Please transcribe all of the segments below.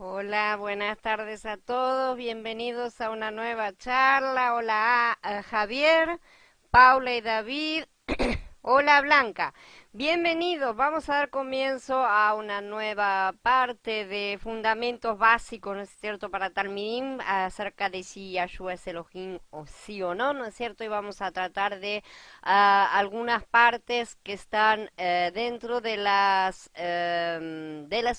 Hola, buenas tardes a todos, bienvenidos a una nueva charla. Hola a Javier, Paula y David. Hola Blanca, bienvenidos. Vamos a dar comienzo a una nueva parte de fundamentos básicos, ¿no es cierto?, para Talmidim, acerca de si Yahshua es Elohim o sí o no, ¿no es cierto? Y vamos a tratar de algunas partes que están dentro de las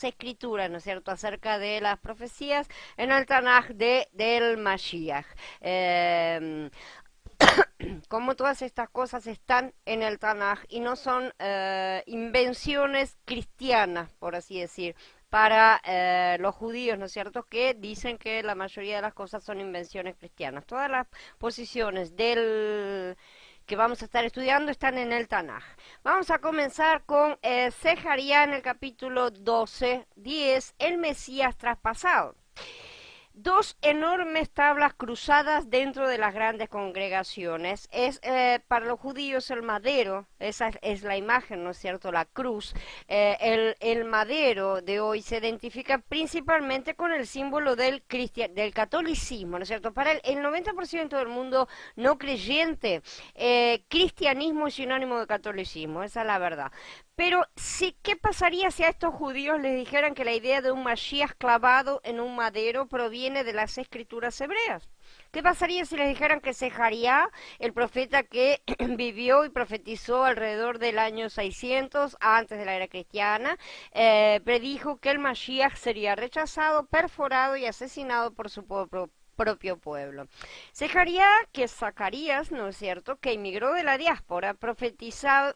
escrituras, ¿no es cierto?, acerca de las profecías en el Tanaj del Mashiach. Como todas estas cosas están en el Tanaj y no son invenciones cristianas, por así decir, para los judíos, ¿no es cierto?, que dicen que la mayoría de las cosas son invenciones cristianas. Todas las posiciones del que vamos a estar estudiando están en el Tanaj. Vamos a comenzar con Zeharia en el capítulo 12, 10, el Mesías traspasado. Dos enormes tablas cruzadas dentro de las grandes congregaciones. Es para los judíos el madero, esa es la imagen, ¿no es cierto?, la cruz. El madero de hoy se identifica principalmente con el símbolo del catolicismo, ¿no es cierto? Para el 90% del mundo no creyente, cristianismo es sinónimo de catolicismo, esa es la verdad. Pero sí, ¿qué pasaría si a estos judíos les dijeran que la idea de un Mashiach clavado en un madero proviene de las escrituras hebreas? ¿Qué pasaría si les dijeran que Zeharia, el profeta que vivió y profetizó alrededor del año 600 antes de la era cristiana, predijo que el Mashiach sería rechazado, perforado y asesinado por su propio pueblo? Zeharia, que es Zacarías, ¿no es cierto?, que emigró de la diáspora, profetizado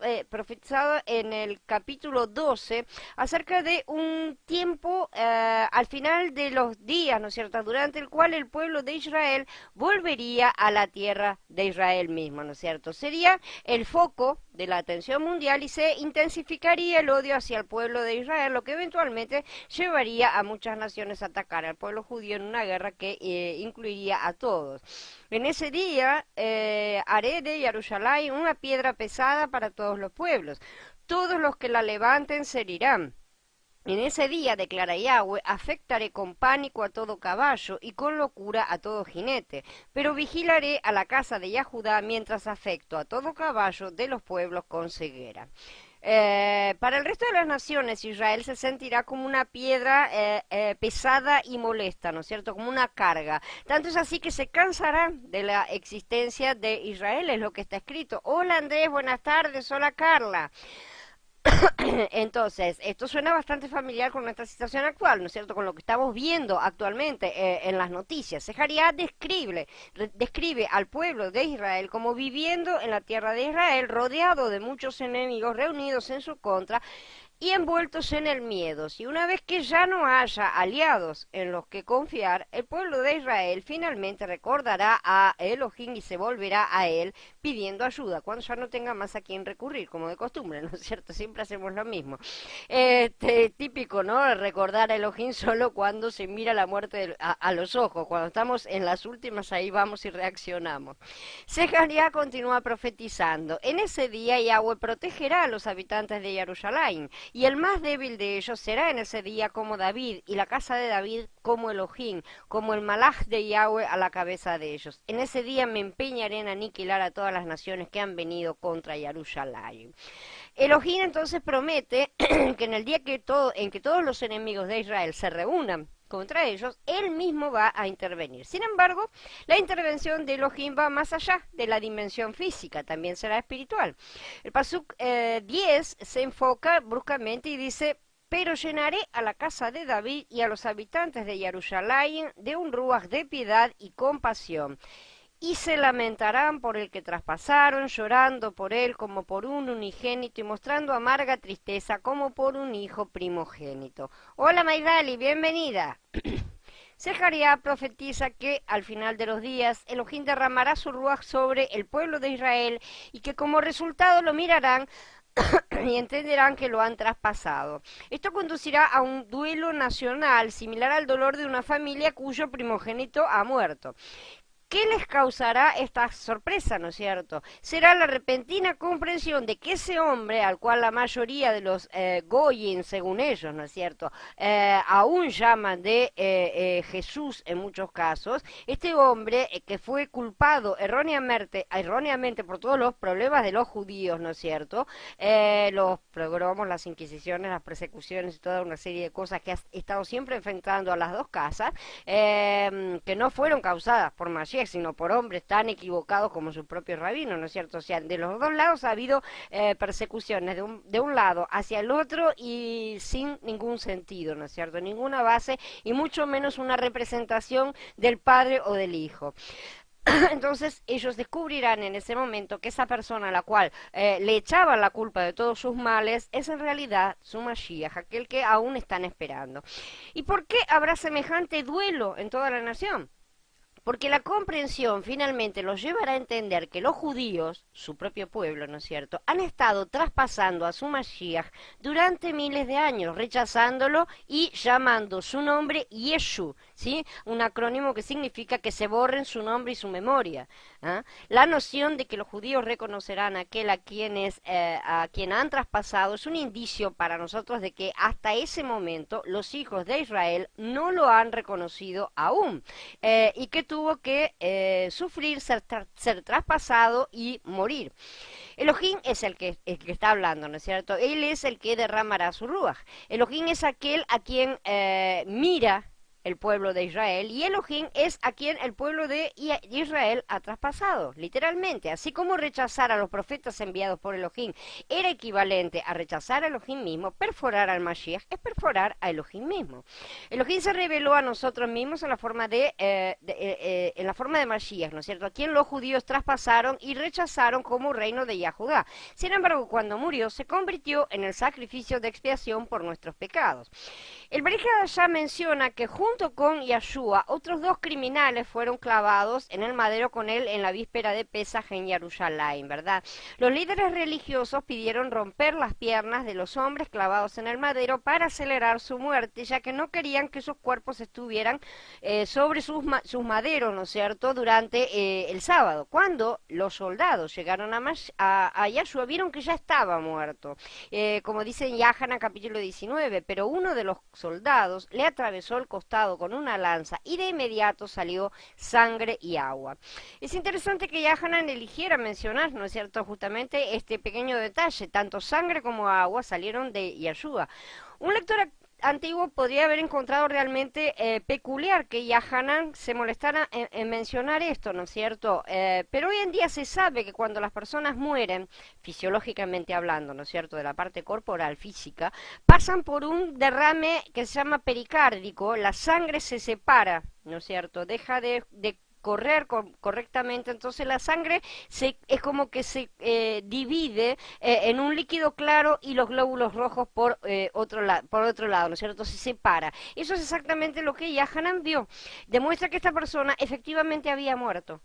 en el capítulo 12 acerca de un tiempo al final de los días, ¿no es cierto?, durante el cual el pueblo de Israel volvería a la tierra de Israel mismo, ¿no es cierto? Sería el foco de la atención mundial y se intensificaría el odio hacia el pueblo de Israel, lo que eventualmente llevaría a muchas naciones a atacar al pueblo judío en una guerra que incluiría a todos. En ese día haré de Jerusalén una piedra pesada para todos los pueblos. Todos los que la levanten se herirán. En ese día, declara Yahweh, afectaré con pánico a todo caballo y con locura a todo jinete, pero vigilaré a la casa de Yahudá mientras afecto a todo caballo de los pueblos con ceguera. Para el resto de las naciones, Israel se sentirá como una piedra pesada y molesta, ¿no es cierto?, como una carga. Tanto es así que se cansarán de la existencia de Israel, es lo que está escrito. Hola Andrés, buenas tardes, hola Carla. Entonces, esto suena bastante familiar con nuestra situación actual, ¿no es cierto?, con lo que estamos viendo actualmente en las noticias. Zeharia describe al pueblo de Israel como viviendo en la tierra de Israel, rodeado de muchos enemigos reunidos en su contra y envueltos en el miedo. Si una vez que ya no haya aliados en los que confiar, el pueblo de Israel finalmente recordará a Elohim y se volverá a él pidiendo ayuda, cuando ya no tenga más a quien recurrir, como de costumbre, ¿no es cierto? Siempre hacemos lo mismo. Típico, ¿no? Recordar a Elohim solo cuando se mira la muerte a los ojos, cuando estamos en las últimas, ahí vamos y reaccionamos. Zecarías continúa profetizando. En ese día Yahweh protegerá a los habitantes de Jerusalén, y el más débil de ellos será en ese día como David, y la casa de David como Elohim, como el malaj de Yahweh a la cabeza de ellos. En ese día me empeñaré en aniquilar a todas las naciones que han venido contra Jerusalén. Elohim entonces promete que en el día en que todos los enemigos de Israel se reúnan contra ellos, él mismo va a intervenir. Sin embargo, la intervención de Elohim va más allá de la dimensión física, también será espiritual. El Pasuk 10 se enfoca bruscamente y dice: pero llenaré a la casa de David y a los habitantes de Jerusalén de un ruaj de piedad y compasión, y se lamentarán por el que traspasaron, llorando por él como por un unigénito y mostrando amarga tristeza como por un hijo primogénito. Hola Maidali, bienvenida. Zeharia profetiza que al final de los días Elohim derramará su ruaj sobre el pueblo de Israel y que como resultado lo mirarán y entenderán que lo han traspasado. Esto conducirá a un duelo nacional similar al dolor de una familia cuyo primogénito ha muerto. ¿Qué les causará esta sorpresa, no es cierto? Será la repentina comprensión de que ese hombre, al cual la mayoría de los Goyim, según ellos, ¿no es cierto?, aún llaman de Jesús en muchos casos, este hombre que fue culpado erróneamente por todos los problemas de los judíos, ¿no es cierto?, los programas, las inquisiciones, las persecuciones y toda una serie de cosas que ha estado siempre enfrentando a las dos casas, que no fueron causadas por Mashiach, sino por hombres tan equivocados como sus propios rabinos, ¿no es cierto? O sea, de los dos lados ha habido persecuciones, de un lado hacia el otro y sin ningún sentido, ¿no es cierto? Ninguna base y mucho menos una representación del Padre o del Hijo. Entonces ellos descubrirán en ese momento que esa persona a la cual le echaban la culpa de todos sus males es en realidad su Mashiach, aquel que aún están esperando. ¿Y por qué habrá semejante duelo en toda la nación? Porque la comprensión finalmente los llevará a entender que los judíos, su propio pueblo, ¿no es cierto?, han estado traspasando a su Mashiach durante miles de años, rechazándolo y llamando su nombre Yeshu, ¿sí? Un acrónimo que significa que se borren su nombre y su memoria. ¿Ah? La noción de que los judíos reconocerán a aquel a quien han traspasado es un indicio para nosotros de que hasta ese momento los hijos de Israel no lo han reconocido aún, y que tuvo que sufrir, ser traspasado y morir. Elohim es el que está hablando, ¿no es cierto? Él es el que derramará su ruaj. Elohim es aquel a quien mira el pueblo de Israel, y Elohim es a quien el pueblo de Israel ha traspasado, literalmente. Así como rechazar a los profetas enviados por Elohim era equivalente a rechazar a Elohim mismo, perforar al Mashiach es perforar a Elohim mismo. Elohim se reveló a nosotros mismos en la forma en la forma de Mashiach, ¿no es cierto?, a quien los judíos traspasaron y rechazaron como reino de Yahudá. Sin embargo, cuando murió, se convirtió en el sacrificio de expiación por nuestros pecados. El Brit Hadashah menciona que junto con Yahshua, otros dos criminales fueron clavados en el madero con él en la víspera de Pesaj en Jerusalén, ¿verdad? Los líderes religiosos pidieron romper las piernas de los hombres clavados en el madero para acelerar su muerte, ya que no querían que sus cuerpos estuvieran sobre sus maderos, ¿no es cierto?, durante el sábado. Cuando los soldados llegaron a Yahshua, vieron que ya estaba muerto. Como dice en Yahanan capítulo 19, pero uno de los soldados le atravesó el costado con una lanza y de inmediato salió sangre y agua. Es interesante que Yahanan eligiera mencionar, ¿no es cierto?, justamente este pequeño detalle. Tanto sangre como agua salieron de Yahshua. Un lector antiguo podría haber encontrado realmente peculiar que Yahanan se molestara en mencionar esto, ¿no es cierto? Pero hoy en día se sabe que cuando las personas mueren, fisiológicamente hablando, ¿no es cierto?, de la parte corporal, física, pasan por un derrame que se llama pericárdico, la sangre se separa, ¿no es cierto?, deja de correr correctamente, entonces la sangre es como que se divide en un líquido claro y los glóbulos rojos por otro lado, ¿no es cierto? Se separa. Eso es exactamente lo que Yahanan vio. Demuestra que esta persona efectivamente había muerto.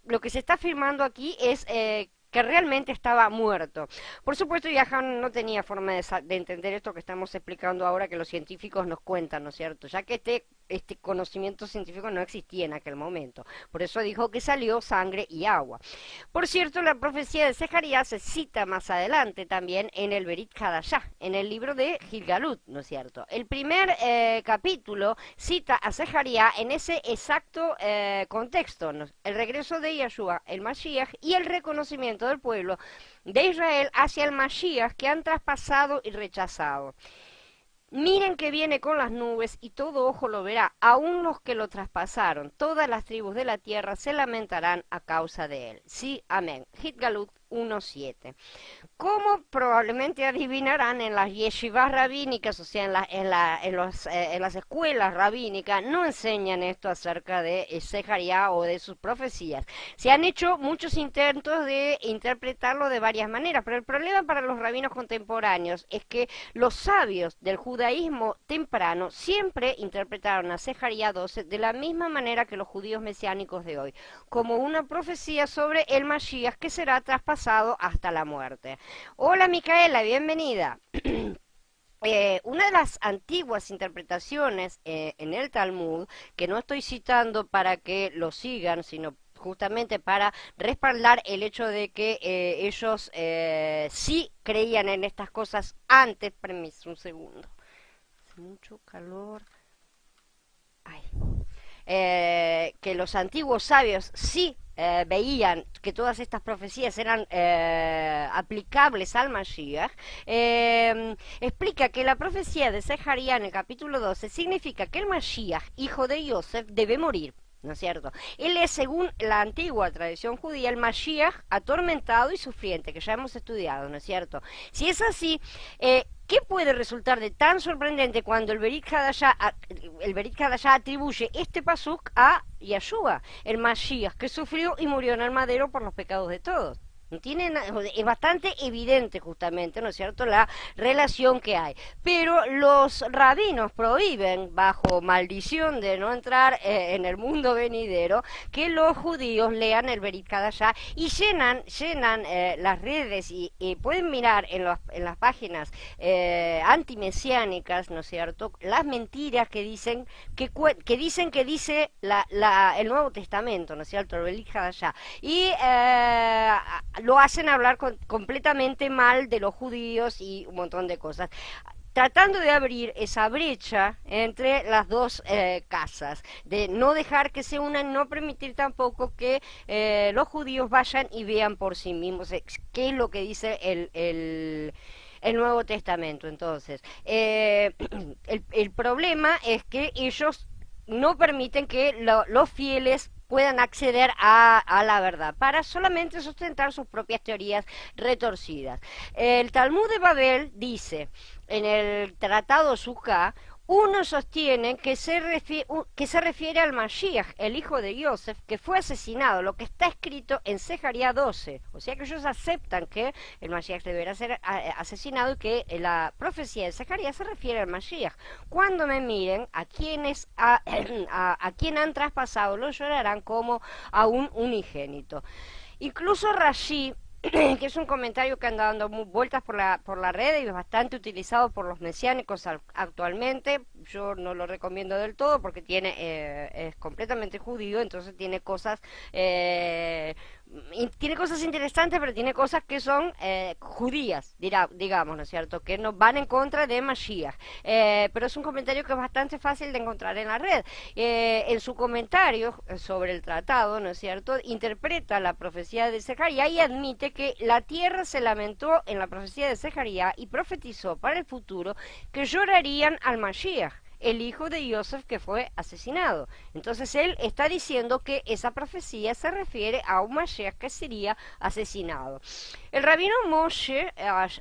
Lo que se está afirmando aquí es que realmente estaba muerto. Por supuesto, Yahanan no tenía forma de entender esto que estamos explicando ahora, que los científicos nos cuentan, ¿no es cierto? Ya que este conocimiento científico no existía en aquel momento. Por eso dijo que salió sangre y agua. Por cierto, la profecía de Zacarías se cita más adelante también en el Brit Hadashah, en el libro de Gilgalut, ¿no es cierto? El primer capítulo cita a Zacarías en ese exacto contexto, ¿no? El regreso de Yahshua, el Mashiach, y el reconocimiento del pueblo de Israel hacia el Mashiach que han traspasado y rechazado. Miren que viene con las nubes y todo ojo lo verá, aun los que lo traspasaron. Todas las tribus de la tierra se lamentarán a causa de él. Sí, amén. Gilgalut 1:7. Como probablemente adivinarán, en las yeshivas rabínicas, o sea, en las escuelas rabínicas, no enseñan esto acerca de Zacarías o de sus profecías. Se han hecho muchos intentos de interpretarlo de varias maneras, pero el problema para los rabinos contemporáneos es que los sabios del judaísmo temprano siempre interpretaron a Zacarías 12 de la misma manera que los judíos mesiánicos de hoy, como una profecía sobre el Mashiach que será traspasado hasta la muerte. Hola Micaela, bienvenida. una de las antiguas interpretaciones en el Talmud, que no estoy citando para que lo sigan, sino justamente para respaldar el hecho de que ellos sí creían en estas cosas antes, permiso un segundo, hace mucho calor, ay, que los antiguos sabios sí veían que todas estas profecías eran aplicables al Mashiach, explica que la profecía de Zeharia en el capítulo 12 significa que el Mashiach, hijo de Yosef, debe morir. ¿No es cierto? Él es, según la antigua tradición judía, el Mashiach atormentado y sufriente, que ya hemos estudiado, ¿no es cierto? Si es así, ¿qué puede resultar de tan sorprendente cuando el Berit Hadashah atribuye este pasuk a Yeshua, el Mashiach, que sufrió y murió en el madero por los pecados de todos? Es bastante evidente justamente, ¿no es cierto?, la relación que hay. Pero los rabinos prohíben, bajo maldición de no entrar en el mundo venidero, que los judíos lean el Berit Hadashah y llenan las redes y pueden mirar en las páginas antimesiánicas, ¿no es cierto?, las mentiras que dicen que dice el Nuevo Testamento, ¿no es cierto?, el Berit Hadashah. Y lo hacen hablar completamente mal de los judíos y un montón de cosas, tratando de abrir esa brecha entre las dos casas, de no dejar que se unan, no permitir tampoco que los judíos vayan y vean por sí mismos qué es lo que dice el Nuevo Testamento. Entonces, el problema es que ellos no permiten que los fieles puedan acceder a la verdad, para solamente sustentar sus propias teorías retorcidas. El Talmud de Babel dice, en el Tratado Sukkah, uno sostiene que se refiere al Mashiach, el hijo de Yosef, que fue asesinado, lo que está escrito en Zeharia 12. O sea que ellos aceptan que el Mashiach deberá ser asesinado y que la profecía de Zeharia se refiere al Mashiach. Cuando me miren, a quien han traspasado lo llorarán como a un unigénito. Incluso Rashi, que es un comentario que anda dando vueltas por la red y es bastante utilizado por los mesiánicos actualmente. Yo no lo recomiendo del todo porque es completamente judío, entonces tiene cosas interesantes, pero tiene cosas que son judías, digamos, ¿no es cierto?, que no van en contra de Mashiach. Pero es un comentario que es bastante fácil de encontrar en la red. En su comentario sobre el tratado, ¿no es cierto?, interpreta la profecía de Zeharia y admite que la tierra se lamentó en la profecía de Zeharia y profetizó para el futuro que llorarían al Mashiach, el hijo de Yosef que fue asesinado. Entonces él está diciendo que esa profecía se refiere a un Mashiach que sería asesinado. El rabino Moshe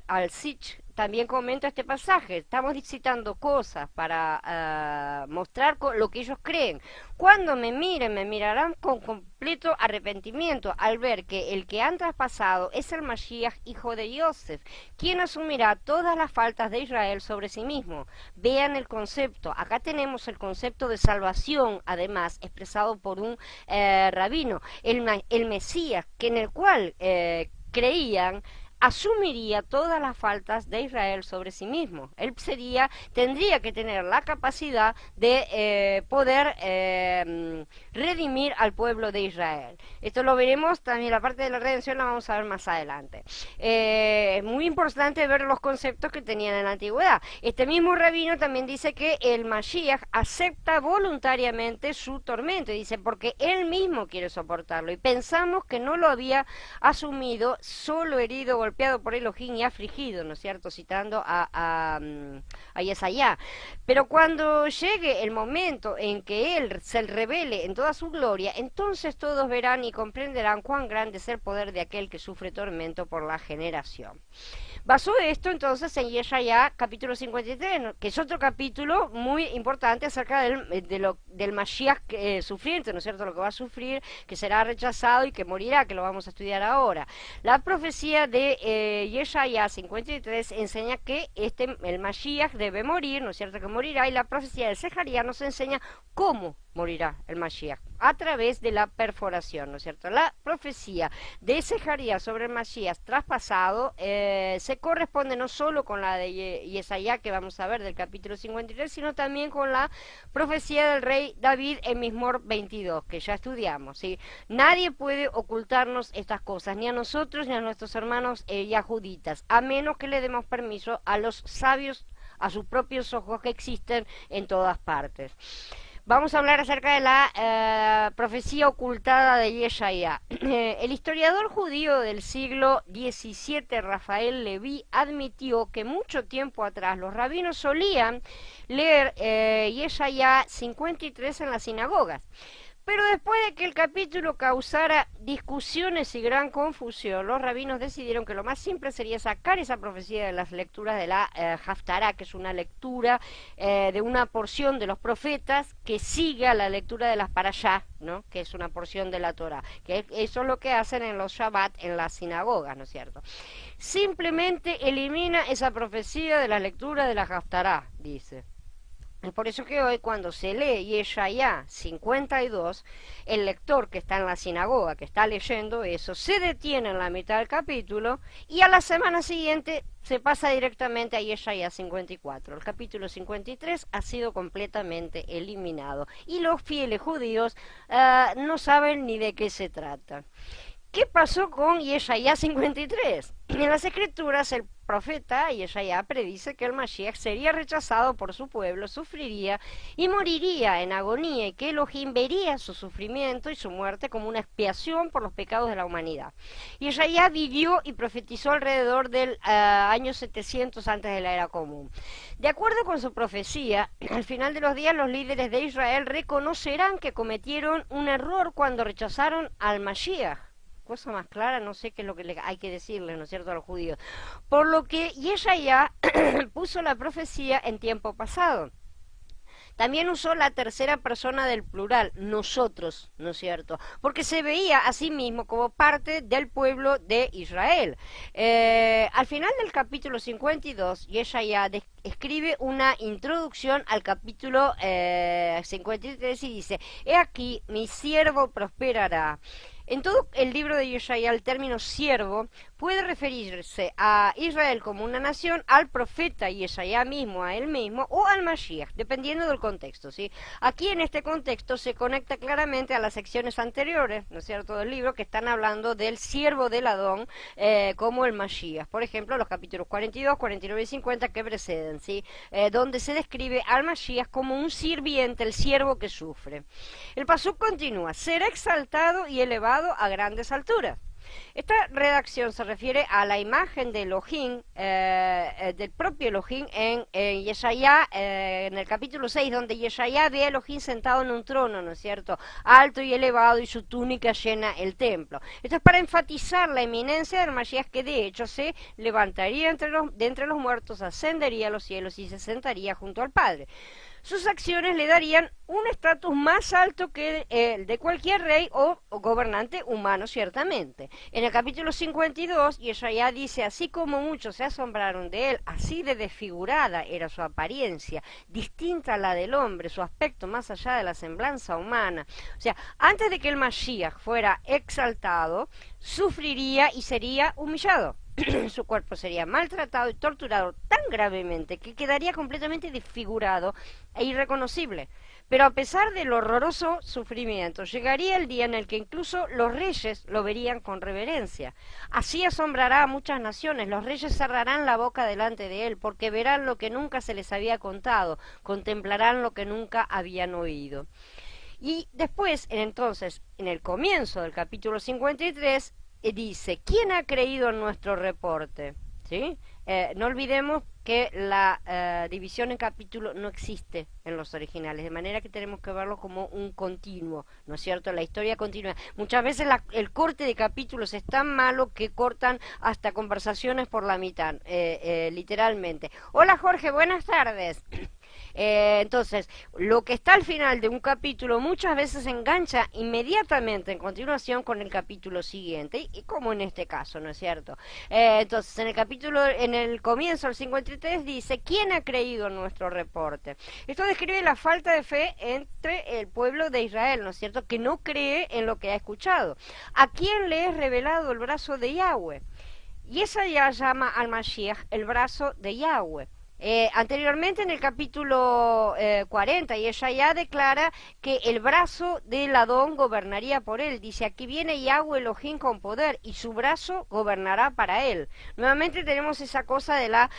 Al-Sich también comenta este pasaje. Estamos citando cosas para mostrar lo que ellos creen. Cuando me miren, me mirarán con completo arrepentimiento al ver que el que han traspasado es el Mashiach, hijo de Yosef, quien asumirá todas las faltas de Israel sobre sí mismo. Vean el concepto. Acá tenemos el concepto de salvación, además, expresado por un rabino. El Mesías, en el cual creían, asumiría todas las faltas de Israel sobre sí mismo. Él tendría que tener la capacidad de poder redimir al pueblo de Israel. Esto lo veremos también, la parte de la redención la vamos a ver más adelante. Es muy importante ver los conceptos que tenían en la antigüedad. Este mismo rabino también dice que el Mashiach acepta voluntariamente su tormento, y dice, porque él mismo quiere soportarlo, y pensamos que no lo había asumido, solo herido, golpeado por Elohim y afligido, ¿no es cierto?, citando a Yesaya. Pero cuando llegue el momento en que él se revele en toda su gloria, entonces todos verán y comprenderán cuán grande es el poder de aquel que sufre tormento por la generación. Basó esto entonces en Yesaya capítulo 53, que es otro capítulo muy importante acerca del Mashiach sufriente, ¿no es cierto?, lo que va a sufrir, que será rechazado y que morirá, que lo vamos a estudiar ahora. La profecía de Yesaya 53 enseña que el Mashiach debe morir, ¿no es cierto?, que morirá, y la profecía de Zeharia nos enseña cómo morirá el Mashiach. a través de la perforación, ¿no es cierto? La profecía de Zacarías sobre el Masías traspasado se corresponde no solo con la de Yesaya que vamos a ver del capítulo 53, sino también con la profecía del rey David en Mismor 22, que ya estudiamos, ¿sí? Nadie puede ocultarnos estas cosas, ni a nosotros ni a nuestros hermanos yahuditas, a menos que le demos permiso a los sabios, a sus propios ojos que existen en todas partes. Vamos a hablar acerca de la profecía ocultada de Yeshaya. El historiador judío del siglo XVII, Rafael Leví, admitió que mucho tiempo atrás los rabinos solían leer Yeshaya 53 en las sinagogas. Pero después de que el capítulo causara discusiones y gran confusión, los rabinos decidieron que lo más simple sería sacar esa profecía de las lecturas de la Haftará, que es una lectura de una porción de los profetas que siga la lectura de las Parashá, ¿no? Que es una porción de la Torah, que eso es lo que hacen en los Shabbat en las sinagogas, ¿no es cierto? Simplemente elimina esa profecía de la lectura de la Haftará, dice. Es por eso que hoy cuando se lee Yeshaya 52, el lector que está en la sinagoga, que está leyendo eso, se detiene en la mitad del capítulo y a la semana siguiente se pasa directamente a Yeshaya 54. El capítulo 53 ha sido completamente eliminado y los fieles judíos no saben ni de qué se trata. ¿Qué pasó con Yeshaya 53? En las escrituras el profeta Yeshaya predice que el Mashiach sería rechazado por su pueblo, sufriría y moriría en agonía y que Elohim vería su sufrimiento y su muerte como una expiación por los pecados de la humanidad. Yeshaya vivió y profetizó alrededor del año 700 antes de la era común. De acuerdo con su profecía, al final de los días los líderes de Israel reconocerán que cometieron un error cuando rechazaron al Mashiach. Cosa más clara, no sé qué es lo que hay que decirle, ¿no es cierto?, a los judíos. Por lo que Yeshaya puso la profecía en tiempo pasado. También usó la tercera persona del plural, nosotros, ¿no es cierto? Porque se veía a sí mismo como parte del pueblo de Israel. Al final del capítulo 52, Yeshaya escribe una introducción al capítulo 53 y dice, he aquí, mi siervo prosperará. En todo el libro de Yeshaya, el término siervo puede referirse a Israel como una nación, al profeta Yeshaya mismo, a él mismo, o al Mashiach, dependiendo del contexto, ¿sí? Aquí en este contexto se conecta claramente a las secciones anteriores, ¿no es cierto?, del libro, que están hablando del siervo del Adón como el Mashiach. Por ejemplo, los capítulos 42, 49 y 50 que preceden, ¿sí? Donde se describe al Mashiach como un sirviente, el siervo que sufre. El pasuk continúa, será exaltado y elevado a grandes alturas. Esta redacción se refiere a la imagen de Elohim, del propio Elohim en Yeshaya, en el capítulo 6, donde Yeshaya ve a Elohim sentado en un trono, ¿no es cierto?, alto y elevado, y su túnica llena el templo. Esto es para enfatizar la eminencia del Mashiach, que de hecho se levantaría de entre los muertos, ascendería a los cielos y se sentaría junto al Padre. Sus acciones le darían un estatus más alto que el de cualquier rey o gobernante humano, ciertamente. En el capítulo 52, Yeshaya dice, así como muchos se asombraron de él, así de desfigurada era su apariencia, distinta a la del hombre, su aspecto más allá de la semblanza humana. O sea, antes de que el Mashiach fuera exaltado, sufriría y sería humillado. Su cuerpo sería maltratado y torturado tan gravemente que quedaría completamente desfigurado e irreconocible. Pero a pesar del horroroso sufrimiento, llegaría el día en el que incluso los reyes lo verían con reverencia. Así asombrará a muchas naciones. Los reyes cerrarán la boca delante de él, porque verán lo que nunca se les había contado, contemplarán lo que nunca habían oído. Y después, entonces, en el comienzo del capítulo 53, dice, ¿quién ha creído en nuestro reporte? ¿Sí? No olvidemos que la división en capítulo no existe en los originales, de manera que tenemos que verlo como un continuo, ¿no es cierto? La historia continúa. Muchas veces el corte de capítulos es tan malo que cortan hasta conversaciones por la mitad, literalmente. Hola Jorge, buenas tardes. Entonces, lo que está al final de un capítulo muchas veces engancha inmediatamente en continuación con el capítulo siguiente, y como en este caso, ¿no es cierto? Entonces, en el comienzo, el 53, dice: ¿quién ha creído en nuestro reporte? Esto describe la falta de fe entre el pueblo de Israel, ¿no es cierto?, que no cree en lo que ha escuchado. ¿A quién le es revelado el brazo de Yahweh? Y esa ya llama al Mashiach el brazo de Yahweh. Anteriormente en el capítulo 40, y ella ya declara que el brazo del Adón gobernaría por él. Dice: aquí viene Yahweh Elohim con poder, y su brazo gobernará para él. Nuevamente tenemos esa cosa de la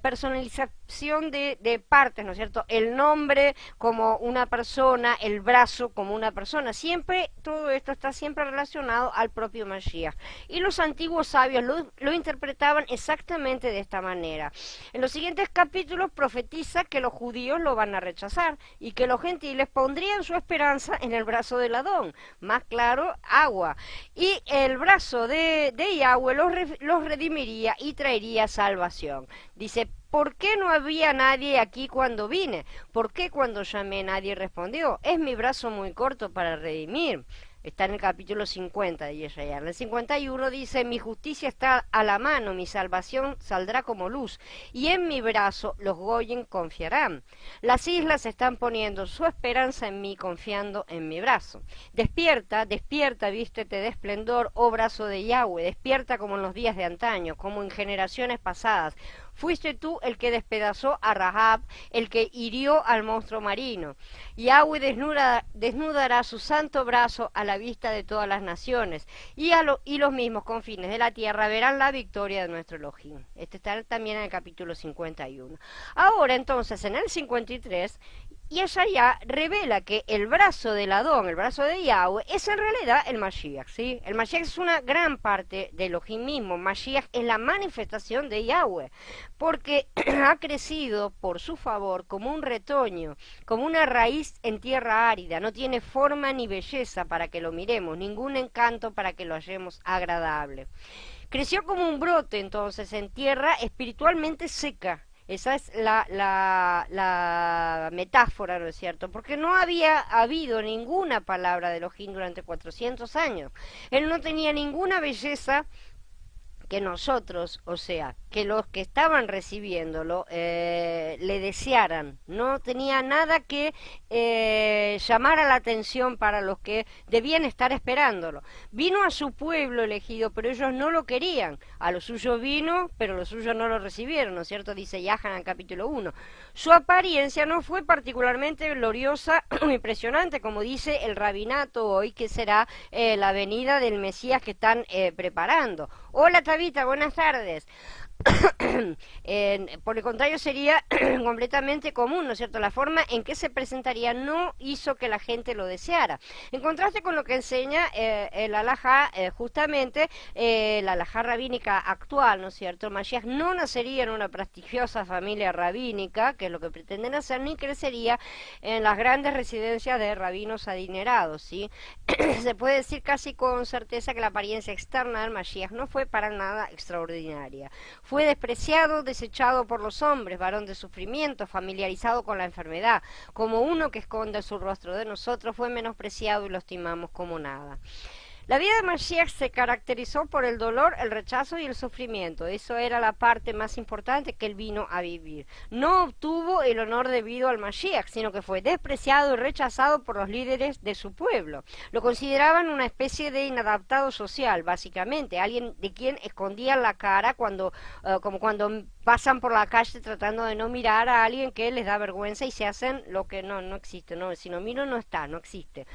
personalización de partes, ¿no es cierto? El nombre como una persona, el brazo como una persona. Siempre, todo esto está siempre relacionado al propio Mashiach. Y los antiguos sabios lo interpretaban exactamente de esta manera. En los siguientes capítulos profetiza que los judíos lo van a rechazar y que los gentiles pondrían su esperanza en el brazo del Adón, más claro, agua, y el brazo de Yahweh los redimiría y traería salvación. Dice: ¿por qué no había nadie aquí cuando vine? ¿Por qué cuando llamé nadie respondió? ¿Es mi brazo muy corto para redimir? Está en el capítulo 50 de Yeshayahu. En el 51 dice: mi justicia está a la mano, mi salvación saldrá como luz, y en mi brazo los goyim confiarán. Las islas están poniendo su esperanza en mí, confiando en mi brazo. Despierta, despierta, vístete de esplendor, oh brazo de Yahweh, despierta como en los días de antaño, como en generaciones pasadas. Fuiste tú el que despedazó a Rahab, el que hirió al monstruo marino. Yahweh desnudará su santo brazo a la vista de todas las naciones, y los mismos confines de la tierra verán la victoria de nuestro Elohim. Este está también en el capítulo 51. Ahora entonces, en el 53, y ella ya revela que el brazo del Adón, el brazo de Yahweh, es en realidad el Mashiach, ¿sí? El Mashiach es una gran parte de Elohim mismo. Mashiach es la manifestación de Yahweh, porque ha crecido por su favor como un retoño, como una raíz en tierra árida. No tiene forma ni belleza para que lo miremos, ningún encanto para que lo hallemos agradable. Creció como un brote entonces en tierra espiritualmente seca. Esa es la metáfora, ¿no es cierto? Porque no había habido ninguna palabra de Elohim durante 400 años. Él no tenía ninguna belleza que nosotros, o sea, que los que estaban recibiéndolo le desearan. No tenía nada que llamara la atención para los que debían estar esperándolo. Vino a su pueblo elegido, pero ellos no lo querían. A lo suyo vino, pero los suyos no lo recibieron, ¿no es cierto? Dice Yahan en el capítulo 1. Su apariencia no fue particularmente gloriosa o impresionante, como dice el rabinato hoy, que será la venida del Mesías que están preparando. Hola Tabita, buenas tardes. Por el contrario, sería completamente común, ¿no es cierto? La forma en que se presentaría no hizo que la gente lo deseara. En contraste con lo que enseña el alajá, justamente la alajá rabínica actual, ¿no es cierto? Mashiach no nacería en una prestigiosa familia rabínica, que es lo que pretenden hacer, ni crecería en las grandes residencias de rabinos adinerados, ¿sí? Se puede decir casi con certeza que la apariencia externa del Mashiach no fue para nada extraordinaria. Fue despreciado, desechado por los hombres, varón de sufrimiento, familiarizado con la enfermedad. Como uno que esconde su rostro de nosotros, fue menospreciado y lo estimamos como nada. La vida de Mashiach se caracterizó por el dolor, el rechazo y el sufrimiento. Eso era la parte más importante que él vino a vivir. No obtuvo el honor debido al Mashiach, sino que fue despreciado y rechazado por los líderes de su pueblo. Lo consideraban una especie de inadaptado social, básicamente, alguien de quien escondían la cara como cuando pasan por la calle tratando de no mirar a alguien que les da vergüenza y se hacen lo que no existe, no, si no miro no está, no existe.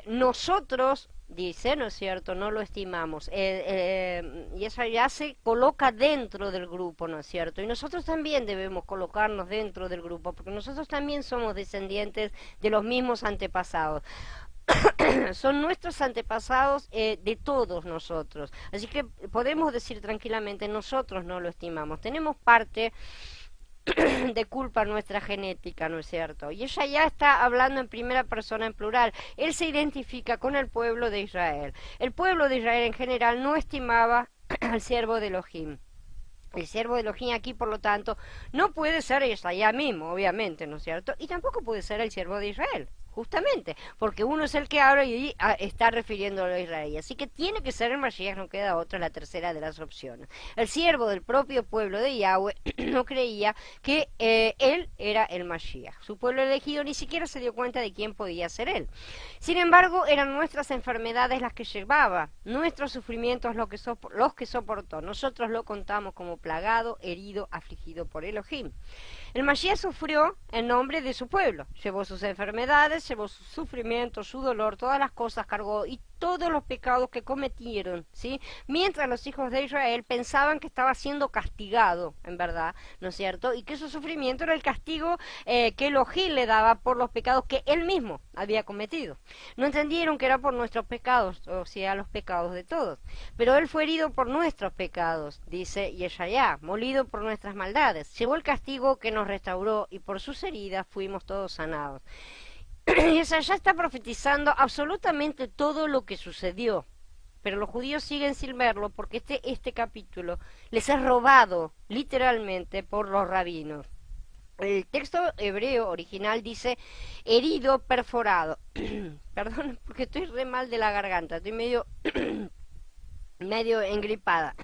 Nosotros, dice, ¿no es cierto?, no lo estimamos, y eso ya se coloca dentro del grupo, ¿no es cierto? Y nosotros también debemos colocarnos dentro del grupo, porque nosotros también somos descendientes de los mismos antepasados. Son nuestros antepasados de todos nosotros, así que podemos decir tranquilamente, nosotros no lo estimamos, tenemos parte de culpa nuestra genética, ¿no es cierto? Y ella ya está hablando en primera persona en plural. Él se identifica con el pueblo de Israel. El pueblo de Israel en general no estimaba al siervo de Elohim. El siervo de Elohim aquí, por lo tanto, no puede ser Isaías mismo, obviamente, ¿no es cierto? Y tampoco puede ser el siervo de Israel, justamente, porque uno es el que habla y está refiriéndolo a Israel. Así que tiene que ser el Mashiach, no queda otra, la tercera de las opciones. El siervo del propio pueblo de Yahweh no creía que él era el Mashiach. Su pueblo elegido ni siquiera se dio cuenta de quién podía ser él. Sin embargo, eran nuestras enfermedades las que llevaba, nuestros sufrimientos los que soportó. Nosotros lo contamos como plagado, herido, afligido por Elohim. El Mashiach sufrió en nombre de su pueblo, llevó sus enfermedades, llevó su sufrimiento, su dolor, todas las cosas cargó y todos los pecados que cometieron, ¿sí? Mientras los hijos de Israel pensaban que estaba siendo castigado, en verdad, ¿no es cierto? Y que su sufrimiento era el castigo que Elohim le daba por los pecados que él mismo había cometido. No entendieron que era por nuestros pecados, o sea, los pecados de todos. Pero él fue herido por nuestros pecados, dice Yeshayá, molido por nuestras maldades. Llevó el castigo que nos restauró y por sus heridas fuimos todos sanados. Yeshayá está profetizando absolutamente todo lo que sucedió. Pero los judíos siguen sin verlo porque este capítulo les es robado literalmente por los rabinos. El texto hebreo original dice herido, perforado. Perdón, porque estoy re mal de la garganta, estoy medio engripada.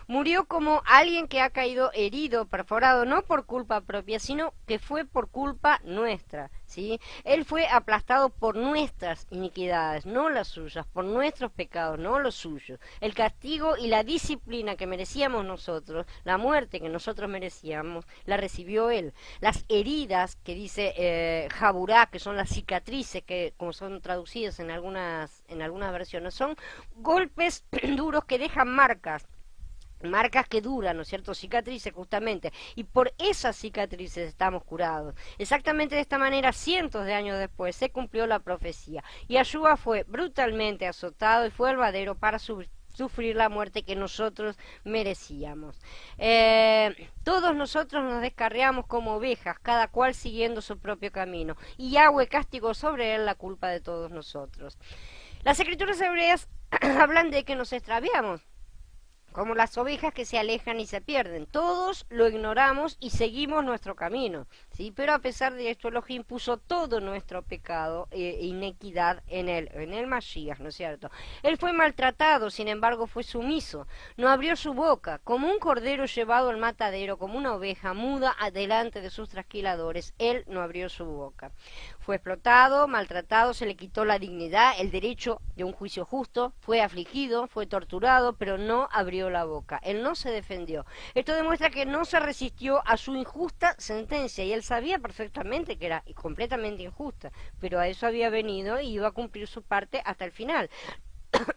Murió como alguien que ha caído herido, perforado, no por culpa propia, sino que fue por culpa nuestra, ¿sí? Él fue aplastado por nuestras iniquidades, no las suyas, por nuestros pecados, no los suyos. El castigo y la disciplina que merecíamos nosotros, la muerte que nosotros merecíamos, la recibió él. Las heridas que dice Jaburá, que son las cicatrices, que como son traducidas en algunas versiones, son golpes duros que dejan marcas que duran, ¿no es cierto? Cicatrices justamente, y por esas cicatrices estamos curados. Exactamente de esta manera, cientos de años después, se cumplió la profecía. Y Yeshua fue brutalmente azotado y fue el madero para sufrir la muerte que nosotros merecíamos. Todos nosotros nos descarriamos como ovejas, cada cual siguiendo su propio camino, y Yahweh castigó sobre él la culpa de todos nosotros. Las escrituras hebreas hablan de que nos extraviamos, como las ovejas que se alejan y se pierden. Todos lo ignoramos y seguimos nuestro camino, ¿sí? Pero a pesar de esto, Elohim puso todo nuestro pecado e inequidad en el Mashiach, ¿no es cierto? Él fue maltratado, sin embargo fue sumiso, no abrió su boca, como un cordero llevado al matadero, como una oveja muda delante de sus trasquiladores, él no abrió su boca. Fue explotado, maltratado, se le quitó la dignidad, el derecho de un juicio justo, fue afligido, fue torturado, pero no abrió la boca. Él no se defendió. Esto demuestra que no se resistió a su injusta sentencia y él sabía perfectamente que era completamente injusta, pero a eso había venido y iba a cumplir su parte hasta el final.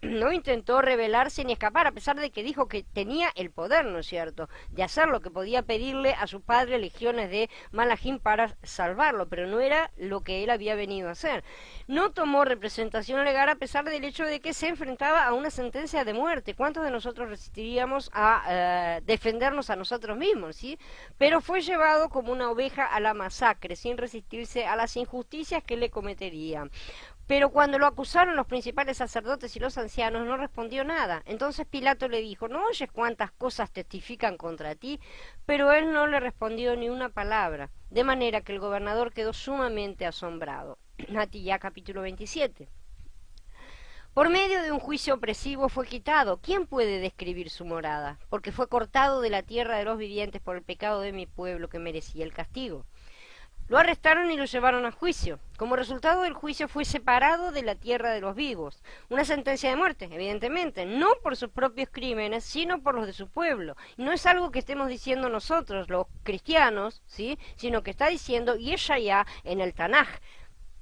No intentó rebelarse ni escapar, a pesar de que dijo que tenía el poder, ¿no es cierto?, de hacer lo que podía pedirle a su padre legiones de malajim para salvarlo, pero no era lo que él había venido a hacer. No tomó representación legal a pesar del hecho de que se enfrentaba a una sentencia de muerte. ¿Cuántos de nosotros resistiríamos a defendernos a nosotros mismos, sí? Pero fue llevado como una oveja a la masacre, sin resistirse a las injusticias que le cometerían. Pero cuando lo acusaron los principales sacerdotes y los ancianos, no respondió nada. Entonces Pilato le dijo, ¿no oyes cuántas cosas testifican contra ti? Pero él no le respondió ni una palabra, de manera que el gobernador quedó sumamente asombrado. Natillá capítulo 27. Por medio de un juicio opresivo fue quitado. ¿Quién puede describir su morada? Porque fue cortado de la tierra de los vivientes por el pecado de mi pueblo que merecía el castigo. Lo arrestaron y lo llevaron a juicio. Como resultado del juicio fue separado de la tierra de los vivos. Una sentencia de muerte, evidentemente, no por sus propios crímenes, sino por los de su pueblo. Y no es algo que estemos diciendo nosotros, los cristianos, ¿sí?, sino que está diciendo Yeshayá en el Tanaj.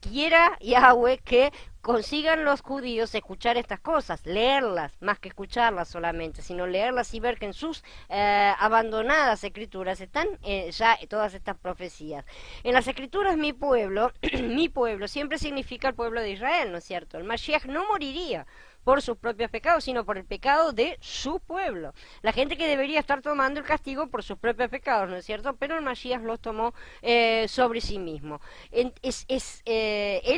Quiera Yahweh que consigan los judíos escuchar estas cosas, leerlas, más que escucharlas solamente, sino leerlas y ver que en sus abandonadas escrituras están ya todas estas profecías. En las escrituras mi pueblo, mi pueblo siempre significa el pueblo de Israel, ¿no es cierto? El Mashiach no moriría, por sus propios pecados, sino por el pecado de su pueblo. La gente que debería estar tomando el castigo por sus propios pecados, ¿no es cierto? Pero el Mashiach los tomó sobre sí mismo. Él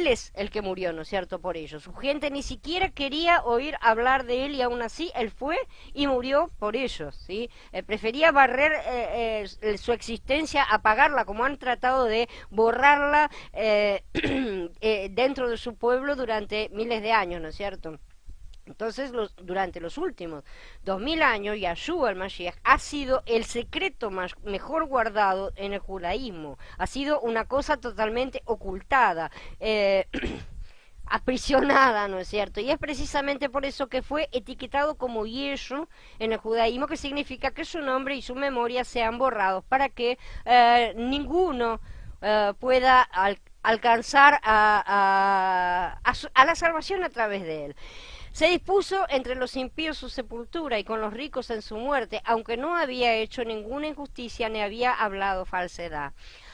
es el que murió, ¿no es cierto? Por ello. Su gente ni siquiera quería oír hablar de él y aún así él fue y murió por ellos, ¿sí? Prefería barrer su existencia, apagarla, como han tratado de borrarla dentro de su pueblo durante miles de años, ¿no es cierto? Entonces, durante los últimos 2000 años, Yahshua el Mashiach ha sido el secreto mejor guardado en el judaísmo. Ha sido una cosa totalmente ocultada, aprisionada, ¿no es cierto? Y es precisamente por eso que fue etiquetado como Yeshu en el judaísmo, que significa que su nombre y su memoria sean borrados, para que ninguno pueda alcanzar a la salvación a través de él. Se dispuso entre los impíos su sepultura y con los ricos en su muerte, aunque no había hecho ninguna injusticia ni había hablado falsedad.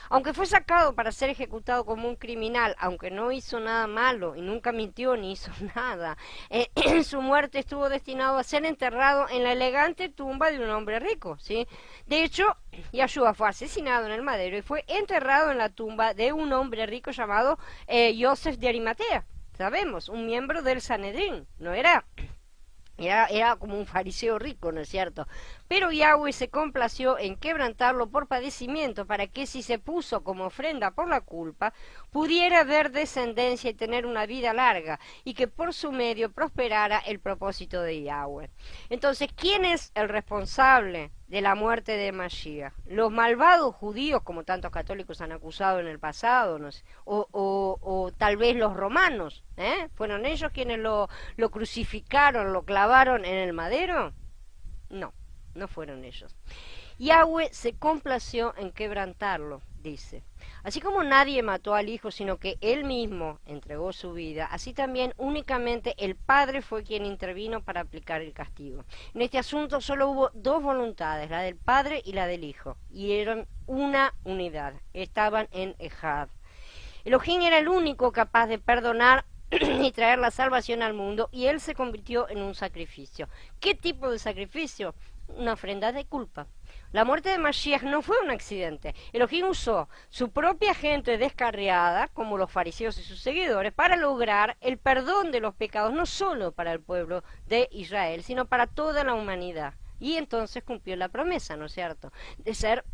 Aunque fue sacado para ser ejecutado como un criminal, aunque no hizo nada malo y nunca mintió ni hizo nada, en su muerte estuvo destinado a ser enterrado en la elegante tumba de un hombre rico, ¿sí? De hecho, Yahshua fue asesinado en el madero y fue enterrado en la tumba de un hombre rico llamado Yosef de Arimatea. Sabemos, un miembro del Sanedrín, no era como un fariseo rico, ¿no es cierto? Pero Yahweh se complació en quebrantarlo por padecimiento, para que si se puso como ofrenda por la culpa, pudiera haber descendencia y tener una vida larga, y que por su medio prosperara el propósito de Yahweh. Entonces, ¿quién es el responsable de la muerte de Mashiach? Los malvados judíos, como tantos católicos han acusado en el pasado, no sé, o tal vez los romanos, ¿fueron ellos quienes lo crucificaron, lo clavaron en el madero? No, no fueron ellos. Yahweh se complació en quebrantarlo, dice. Así como nadie mató al Hijo, sino que Él mismo entregó su vida, así también únicamente el Padre fue quien intervino para aplicar el castigo. En este asunto solo hubo dos voluntades, la del Padre y la del Hijo, y eran una unidad, estaban en Ejad. Elohim era el único capaz de perdonar y traer la salvación al mundo, y Él se convirtió en un sacrificio. ¿Qué tipo de sacrificio? Una ofrenda de culpa. La muerte de Mashiach no fue un accidente. Elohim usó su propia gente descarriada, como los fariseos y sus seguidores, para lograr el perdón de los pecados, no solo para el pueblo de Israel, sino para toda la humanidad. Y entonces cumplió la promesa, ¿no es cierto?, de ser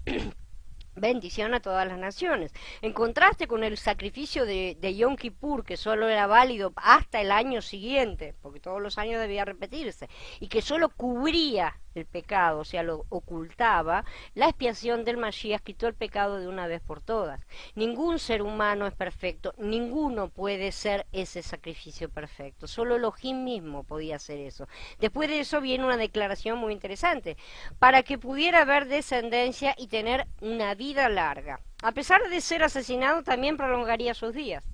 bendición a todas las naciones. En contraste con el sacrificio de Yom Kippur, que solo era válido hasta el año siguiente, porque todos los años debía repetirse, y que solo cubría el pecado, o sea, lo ocultaba, la expiación del Mashiach quitó el pecado de una vez por todas. Ningún ser humano es perfecto, ninguno puede ser ese sacrificio perfecto, solo Elohim mismo podía hacer eso. Después de eso viene una declaración muy interesante: para que pudiera haber descendencia y tener una vida larga. A pesar de ser asesinado, también prolongaría sus días.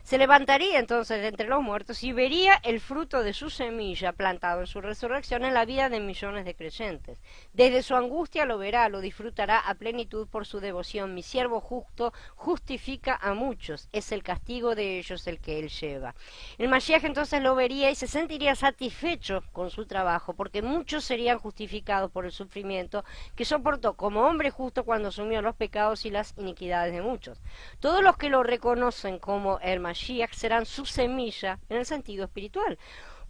Se levantaría entonces de entre los muertos y vería el fruto de su semilla plantado en su resurrección en la vida de millones de creyentes. Desde su angustia lo verá, lo disfrutará a plenitud por su devoción. Mi siervo justo justifica a muchos, es el castigo de ellos el que él lleva. El Mashiach entonces lo vería y se sentiría satisfecho con su trabajo, porque muchos serían justificados por el sufrimiento que soportó como hombre justo cuando asumió los pecados y las iniquidades de muchos. Todos los que lo reconocen como el Mashiach serán su semilla en el sentido espiritual.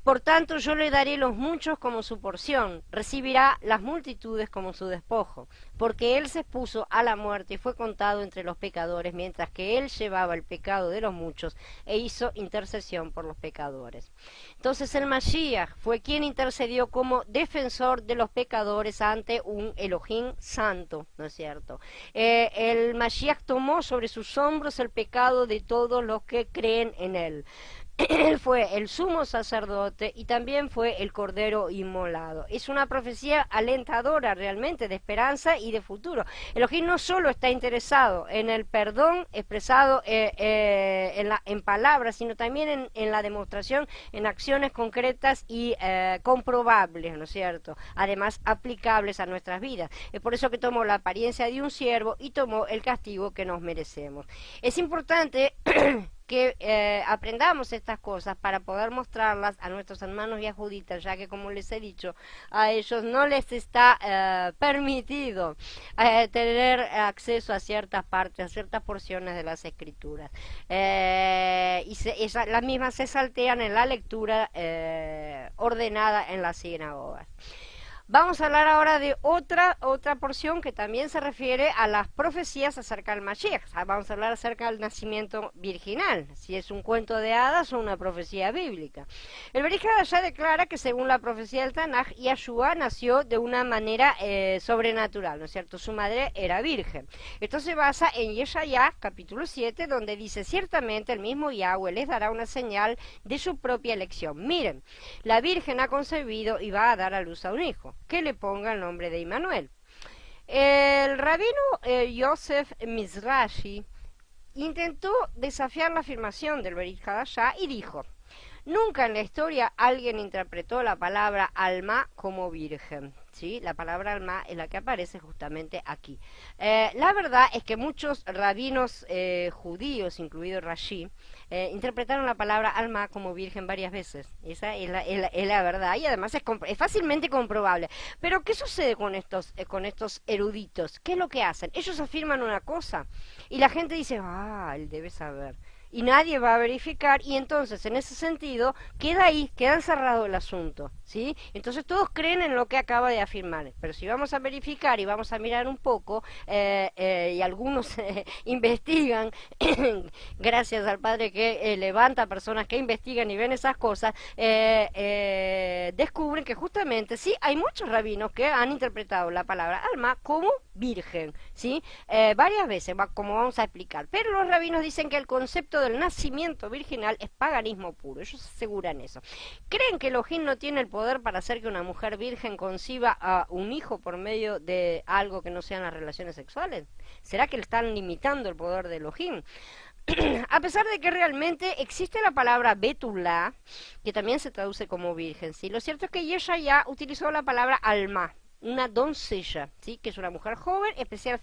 Por tanto, yo le daré los muchos como su porción, recibirá las multitudes como su despojo, porque él se expuso a la muerte y fue contado entre los pecadores, mientras que él llevaba el pecado de los muchos e hizo intercesión por los pecadores. Entonces el Mashiach fue quien intercedió como defensor de los pecadores ante un Elohim santo, ¿no es cierto? El Mashiach tomó sobre sus hombros el pecado de todos los que creen en él. Él fue el sumo sacerdote y también fue el cordero inmolado. Es una profecía alentadora realmente, de esperanza y de futuro. Elohim no solo está interesado en el perdón expresado en palabras, sino también en la demostración, en acciones concretas y comprobables, ¿no es cierto? Además, aplicables a nuestras vidas. Es por eso que tomó la apariencia de un siervo y tomó el castigo que nos merecemos. Es importante que aprendamos estas cosas para poder mostrarlas a nuestros hermanos yahuditas, ya que como les he dicho, a ellos no les está permitido tener acceso a ciertas partes, a ciertas porciones de las escrituras. Las mismas se saltean en la lectura ordenada en las sinagogas. Vamos a hablar ahora de otra porción que también se refiere a las profecías acerca del Mashiach. Vamos a hablar acerca del nacimiento virginal, si es un cuento de hadas o una profecía bíblica. El Brit Hadashah declara que según la profecía del Tanaj, Yahshua nació de una manera sobrenatural, ¿no es cierto? Su madre era virgen. Esto se basa en Yeshayá, capítulo 7, donde dice: ciertamente el mismo Yahweh les dará una señal de su propia elección. Miren, la virgen ha concebido y va a dar a luz a un hijo, que le ponga el nombre de Immanuel. El rabino Yosef Mizrahi intentó desafiar la afirmación del Brit Hadashah y dijo: nunca en la historia alguien interpretó la palabra alma como virgen. ¿Sí? La palabra alma es la que aparece justamente aquí. La verdad es que muchos rabinos judíos, incluido Rashi, interpretaron la palabra alma como virgen varias veces. Esa es la verdad, y además es fácilmente comprobable. Pero ¿qué sucede con estos eruditos? ¿Qué es lo que hacen? Ellos afirman una cosa y la gente dice: él debe saber. Y nadie va a verificar, y entonces en ese sentido queda ahí, queda encerrado el asunto, ¿sí? Entonces todos creen en lo que acaba de afirmar, pero si vamos a verificar y vamos a mirar un poco, y algunos investigan, gracias al Padre que levanta personas que investigan y ven esas cosas, descubren que justamente sí, hay muchos rabinos que han interpretado la palabra alma como virgen, ¿sí? Varias veces, como vamos a explicar, pero los rabinos dicen que el concepto del nacimiento virginal es paganismo puro. Ellos aseguran eso. ¿Creen que Elohim no tiene el poder para hacer que una mujer virgen conciba a un hijo por medio de algo que no sean las relaciones sexuales? ¿Será que le están limitando el poder de Elohim? A pesar de que realmente existe la palabra Betulá, que también se traduce como virgen, ¿sí? Lo cierto es que Yeshayá utilizó la palabra alma, una doncella, ¿sí? Que es una mujer joven,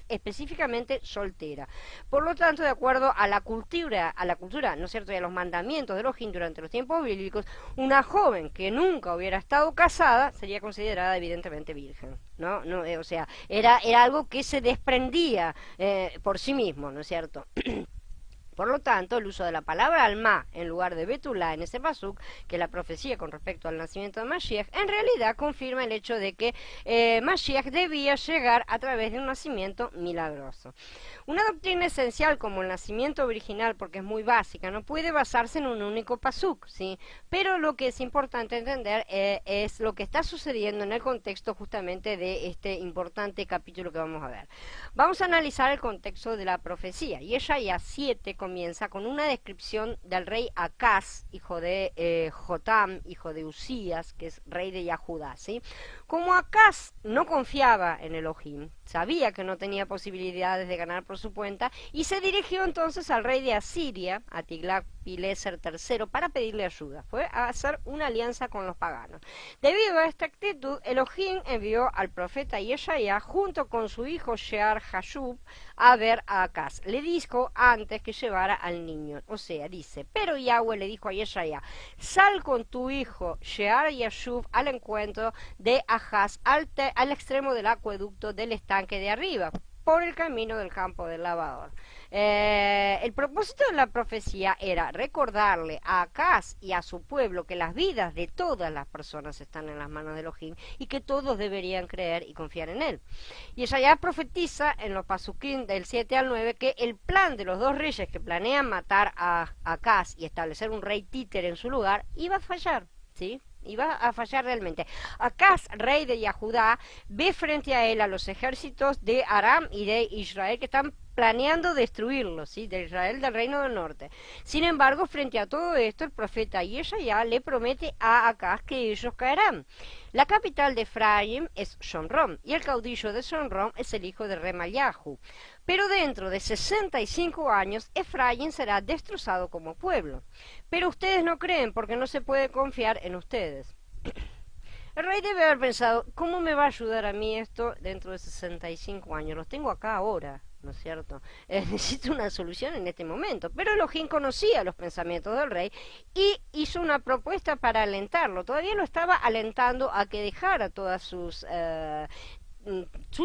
específicamente soltera. Por lo tanto, de acuerdo a la cultura, ¿no es cierto?, y a los mandamientos de Elohim durante los tiempos bíblicos, una joven que nunca hubiera estado casada sería considerada evidentemente virgen, ¿no? O sea, era algo que se desprendía por sí mismo, ¿no es cierto? Por lo tanto, el uso de la palabra alma en lugar de Betulá en ese pasuk, que es la profecía con respecto al nacimiento de Mashiach, en realidad confirma el hecho de que Mashiach debía llegar a través de un nacimiento milagroso. Una doctrina esencial como el nacimiento virginal, porque es muy básica, no puede basarse en un único pasuk, ¿sí? Pero lo que es importante entender es lo que está sucediendo en el contexto justamente de este importante capítulo que vamos a ver. Vamos a analizar el contexto de la profecía. Yeshaya 7 comienza con una descripción del rey Acaz, hijo de Jotam, hijo de Usías, que es rey de Yahudá, ¿sí? Como Acaz no confiaba en Elohim, sabía que no tenía posibilidades de ganar por su cuenta, y se dirigió entonces al rey de Asiria, a Tiglat-Pileser III, para pedirle ayuda. Fue a hacer una alianza con los paganos. Debido a esta actitud, Elohim envió al profeta Yeshaya junto con su hijo Shear-Hashub a ver a Acaz. Le dijo antes que llevara al niño, o sea, dice: pero Yahweh le dijo a Yeshaya: sal con tu hijo Shear-Hashub al encuentro de Ahaz al extremo del acueducto del estanque de arriba, por el camino del campo del lavador. El propósito de la profecía era recordarle a Acaz y a su pueblo que las vidas de todas las personas están en las manos de Elohim y que todos deberían creer y confiar en él. Y ella ya profetiza en los pasukim del 7 al 9 que el plan de los dos reyes que planean matar a Acaz y establecer un rey títere en su lugar iba a fallar, ¿sí? Iba a fallar realmente. Acaz, rey de Yahudá, ve frente a él a los ejércitos de Aram y de Israel que están planeando destruirlo, ¿sí? De Israel, del reino del norte. Sin embargo, frente a todo esto, el profeta Yeshaya le promete a Acaz que ellos caerán. La capital de Efraín es Shomrón, y el caudillo de Shomrón es el hijo de Remalyahu. Pero dentro de 65 años, Efraín será destrozado como pueblo. Pero ustedes no creen porque no se puede confiar en ustedes. El rey debe haber pensado: ¿cómo me va a ayudar a mí esto dentro de 65 años? Los tengo acá ahora. ¿no es cierto? Necesito una solución en este momento. Pero Elohim conocía los pensamientos del rey y hizo una propuesta para alentarlo. Todavía lo estaba alentando a que dejara todas su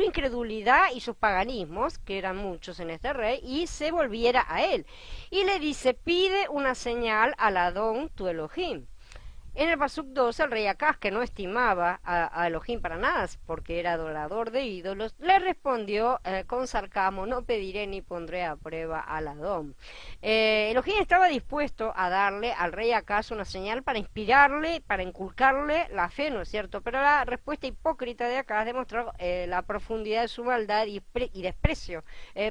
incredulidad y sus paganismos, que eran muchos en este rey, y se volviera a él. Y le dice, pide una señal al Adón tu Elohim. En el Pasuk 2, el rey Acaz, que no estimaba a Elohim para nada, porque era adorador de ídolos, le respondió con sarcasmo, no pediré ni pondré a prueba al Adón. Elohim estaba dispuesto a darle al rey Acaz una señal para inspirarle, para inculcarle la fe, ¿no es cierto? Pero la respuesta hipócrita de Acaz demostró la profundidad de su maldad y desprecio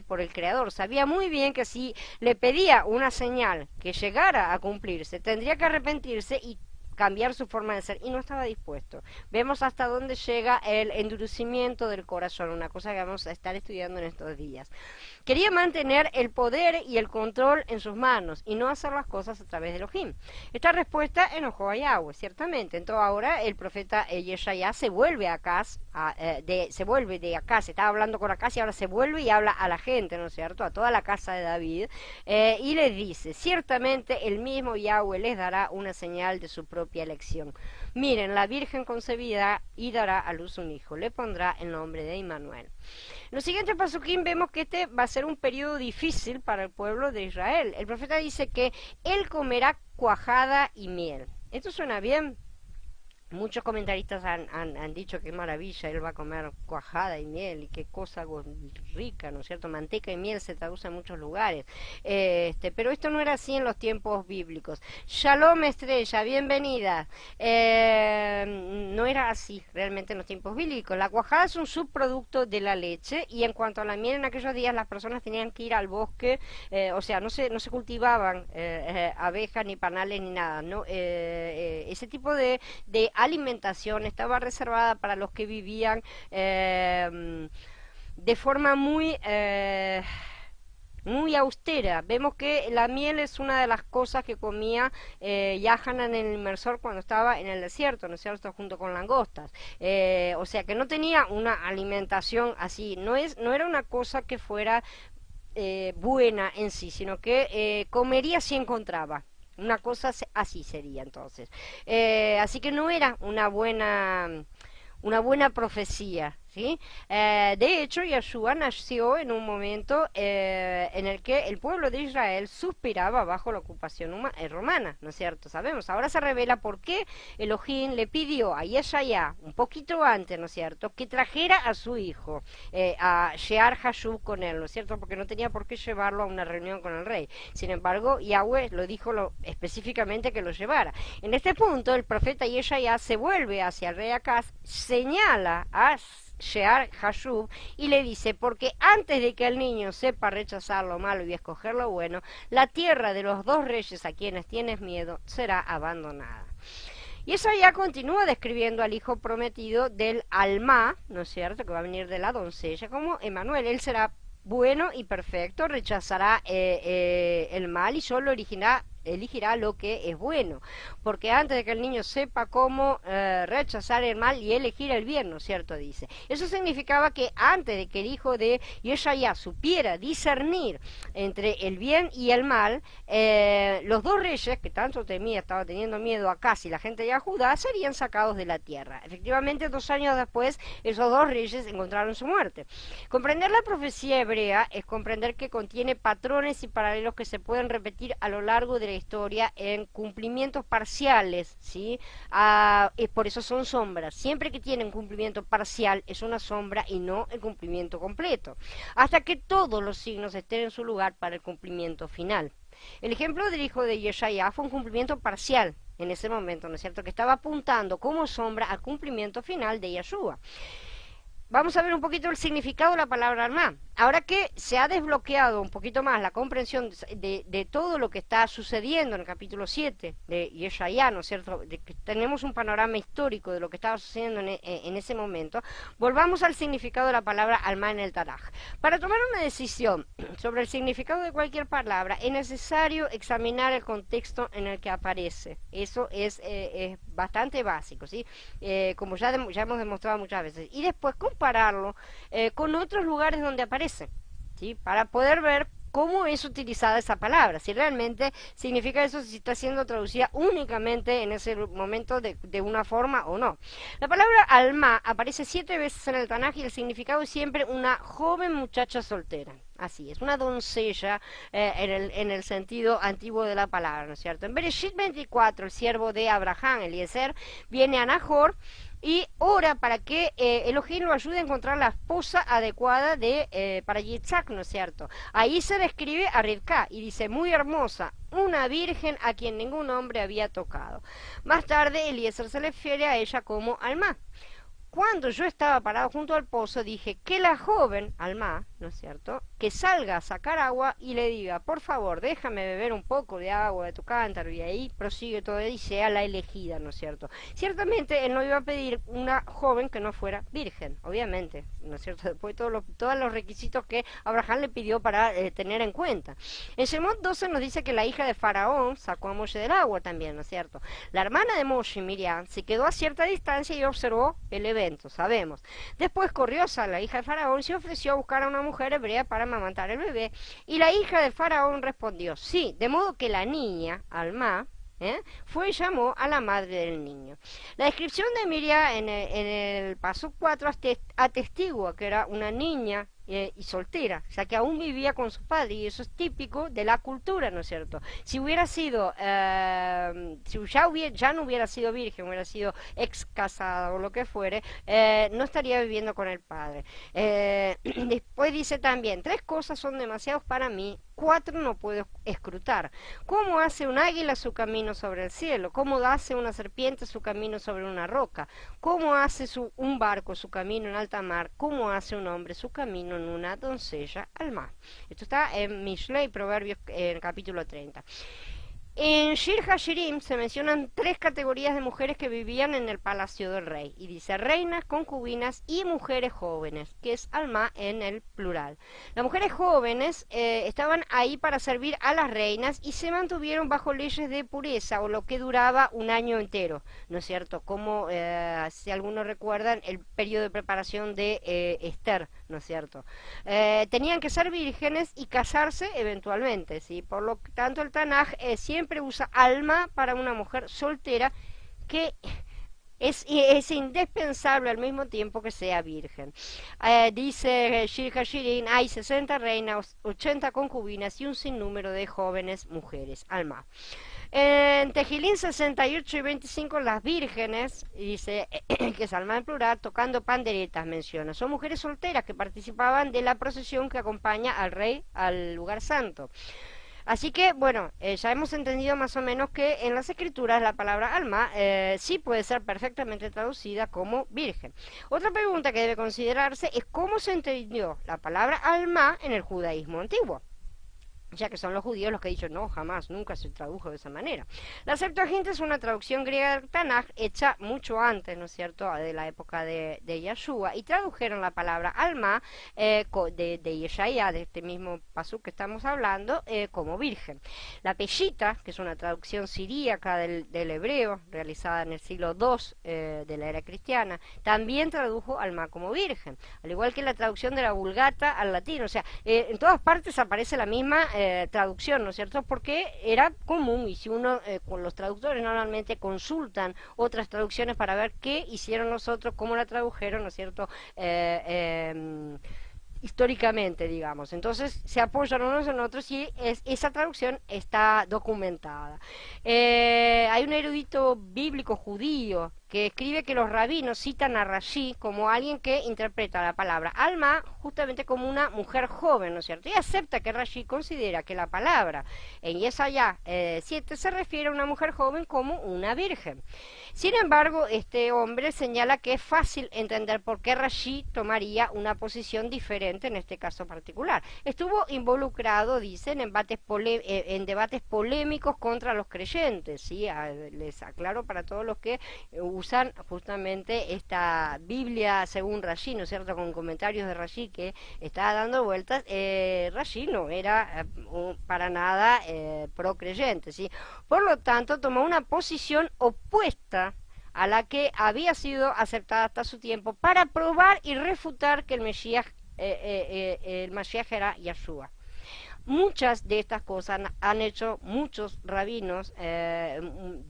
por el Creador. Sabía muy bien que si le pedía una señal que llegara a cumplirse, tendría que arrepentirse y cambiar su forma de ser, y no estaba dispuesto. Vemos hasta dónde llega el endurecimiento del corazón, una cosa que vamos a estar estudiando en estos días. Quería mantener el poder y el control en sus manos y no hacer las cosas a través de Elohim. Esta respuesta enojó a Yahweh, ciertamente. Entonces ahora el profeta Yeshaya se vuelve a Acaz, se vuelve de Acaz, estaba hablando con Acaz y ahora se vuelve y habla a la gente, ¿no es cierto?, a toda la casa de David, y les dice, ciertamente el mismo Yahweh les dará una señal de su propia elección. Miren, la Virgen concebirá y dará a luz un hijo, le pondrá el nombre de Immanuel. En los siguientes pasuquín vemos que este va a ser un periodo difícil para el pueblo de Israel. El profeta dice que él comerá cuajada y miel. ¿Esto suena bien? Muchos comentaristas han dicho que maravilla, él va a comer cuajada y miel, y qué cosa rica, ¿no es cierto? Manteca y miel se traduce en muchos lugares. Pero esto no era así en los tiempos bíblicos. Shalom, Estrella, bienvenida. No era así realmente en los tiempos bíblicos. La cuajada es un subproducto de la leche, y en cuanto a la miel, en aquellos días las personas tenían que ir al bosque, o sea, no se cultivaban abejas, ni panales, ni nada, ¿no? Ese tipo de alimentación estaba reservada para los que vivían de forma muy austera. Vemos que la miel es una de las cosas que comía Yahanan en el inmersor cuando estaba en el desierto, ¿no es cierto?, junto con langostas. O sea que no tenía una alimentación así, no era una cosa que fuera buena en sí, sino que comería si encontraba. Una cosa así sería entonces. Así que no era una buena profecía, ¿sí? De hecho, Yeshua nació en un momento en el que el pueblo de Israel suspiraba bajo la ocupación romana, ¿no es cierto? Sabemos, ahora se revela por qué Elohim le pidió a Yeshaya, un poquito antes, ¿no es cierto?, que trajera a su hijo, a Shear Hashub con él, ¿no es cierto?, porque no tenía por qué llevarlo a una reunión con el rey. Sin embargo, Yahweh lo dijo específicamente que lo llevara. En este punto, el profeta Yeshaya se vuelve hacia el rey Acaz, señala a Shear Hashub y le dice, porque antes de que el niño sepa rechazar lo malo y escoger lo bueno, la tierra de los dos reyes a quienes tienes miedo será abandonada. Y eso ya continúa describiendo al hijo prometido del Alma, ¿no es cierto?, que va a venir de la doncella, como Emmanuel. Él será bueno y perfecto, rechazará el mal y solo elegirá lo que es bueno, porque antes de que el niño sepa cómo rechazar el mal y elegir el bien, ¿no es cierto?, dice. Eso significaba que antes de que el hijo de Yeshaya supiera discernir entre el bien y el mal, los dos reyes que tanto temía, estaba teniendo miedo a Acaz y la gente de Judá, serían sacados de la tierra. Efectivamente, 2 años después, esos dos reyes encontraron su muerte. Comprender la profecía hebrea es comprender que contiene patrones y paralelos que se pueden repetir a lo largo de la historia en cumplimientos parciales, ¿sí? Por eso son sombras. Siempre que tienen cumplimiento parcial es una sombra y no el cumplimiento completo, hasta que todos los signos estén en su lugar para el cumplimiento final. El ejemplo del hijo de Yeshaya fue un cumplimiento parcial en ese momento, ¿no es cierto?, que estaba apuntando como sombra al cumplimiento final de Yeshua. Vamos a ver un poquito el significado de la palabra alma. Ahora que se ha desbloqueado un poquito más la comprensión de todo lo que está sucediendo en el capítulo 7 de Yeshaya, ¿no es cierto?, de que tenemos un panorama histórico de lo que estaba sucediendo en ese momento, volvamos al significado de la palabra alma en el Tanaj. Para tomar una decisión sobre el significado de cualquier palabra es necesario examinar el contexto en el que aparece. Eso es bastante básico, ¿sí? Como ya hemos demostrado muchas veces. Y después compararlo con otros lugares donde aparece. ¿sí? Para poder ver cómo es utilizada esa palabra, si realmente significa eso, si está siendo traducida únicamente en ese momento de una forma o no. La palabra alma aparece 7 veces en el Tanaj y el significado es siempre una joven muchacha soltera. Así es, una doncella en el sentido antiguo de la palabra, ¿no es cierto? En Bereshit 24, el siervo de Abraham, Eliezer, viene a Nahor y ora para que Elohim lo ayude a encontrar la esposa adecuada para Yitzhak, ¿no es cierto? Ahí se describe a Rivka y dice, muy hermosa, una virgen a quien ningún hombre había tocado. Más tarde Eliezer se refiere a ella como Alma. Cuando yo estaba parado junto al pozo, dije que la joven, Alma, ¿no es cierto?, que salga a sacar agua y le diga, por favor, déjame beber un poco de agua de tu cántaro, y ahí prosigue todo y sea la elegida, ¿no es cierto? Ciertamente él no iba a pedir una joven que no fuera virgen, obviamente, ¿no es cierto? Después todos los requisitos que Abraham le pidió para tener en cuenta. En Shemot 12 nos dice que la hija de Faraón sacó a Moshe del agua también, ¿no es cierto? La hermana de Moshe, Miriam, se quedó a cierta distancia y observó el evento, sabemos. Después corrió a la hija de Faraón y se ofreció a buscar a una mujer hebrea para amamantar el bebé, y la hija de Faraón respondió sí, de modo que la niña, Alma, fue y llamó a la madre del niño. La descripción de Miriam en el paso 4 atestigua que era una niña y soltera, ya que aún vivía con su padre, y eso es típico de la cultura, ¿no es cierto? Si hubiera sido, si ya no hubiera sido virgen, hubiera sido ex casada o lo que fuere, no estaría viviendo con el padre. Después dice también, 3 cosas son demasiados para mí, 4 no puedo escrutar. ¿Cómo hace un águila su camino sobre el cielo? ¿Cómo hace una serpiente su camino sobre una roca? ¿Cómo hace un barco su camino en alta mar? ¿Cómo hace un hombre su camino en una doncella al mar? Esto está en Mishlei, Proverbios, en el capítulo 30. En Shir Hashirim se mencionan 3 categorías de mujeres que vivían en el palacio del rey, y dice reinas, concubinas y mujeres jóvenes, que es alma en el plural. Las mujeres jóvenes estaban ahí para servir a las reinas y se mantuvieron bajo leyes de pureza, o lo que duraba un año entero, ¿no es cierto? Como si algunos recuerdan el periodo de preparación de Esther, ¿no es cierto? Tenían que ser vírgenes y casarse eventualmente, ¿sí? Por lo tanto el Tanaj siempre usa alma para una mujer soltera que es indispensable al mismo tiempo que sea virgen. Dice Shir Hashirin, hay 60 reinas, 80 concubinas y un sinnúmero de jóvenes mujeres, alma. En Tejilín 68 y 25 las vírgenes, dice que es alma en plural, tocando panderetas menciona. Son mujeres solteras que participaban de la procesión que acompaña al rey al lugar santo. Así que, bueno, ya hemos entendido más o menos que en las escrituras la palabra alma sí puede ser perfectamente traducida como virgen. Otra pregunta que debe considerarse es cómo se entendió la palabra alma en el judaísmo antiguo, ya que son los judíos los que han dicho, no, jamás, nunca se tradujo de esa manera. La Septuaginta es una traducción griega del Tanaj hecha mucho antes, ¿no es cierto?, de la época de Yeshua, y tradujeron la palabra alma de Yeshaya, de este mismo pasú que estamos hablando, como virgen. La Peshita, que es una traducción siríaca del hebreo, realizada en el siglo II de la era cristiana, también tradujo alma como virgen, al igual que la traducción de la Vulgata al latín. O sea, en todas partes aparece la misma traducción, ¿no es cierto? Porque era común, y si uno con los traductores normalmente consultan otras traducciones para ver qué hicieron los otros, cómo la tradujeron, ¿no es cierto? Históricamente, digamos. Entonces se apoyan unos en otros y esa traducción está documentada. Hay un erudito bíblico judío que escribe que los rabinos citan a Rashi como alguien que interpreta la palabra alma justamente como una mujer joven, ¿no es cierto? Y acepta que Rashi considera que la palabra en Yesaya 7 se refiere a una mujer joven como una virgen. Sin embargo, este hombre señala que es fácil entender por qué Rashi tomaría una posición diferente en este caso particular. Estuvo involucrado, dicen, en debates polémicos contra los creyentes, ¿sí? Les aclaro para todos los que usan justamente esta Biblia según Rashi, ¿no es cierto?, con comentarios de Rashi que está dando vueltas. Rashi no era para nada pro creyente, ¿sí? Por lo tanto, tomó una posición opuesta a la que había sido aceptada hasta su tiempo para probar y refutar que el Mesías el Mashiach era Yeshua. Muchas de estas cosas han hecho muchos rabinos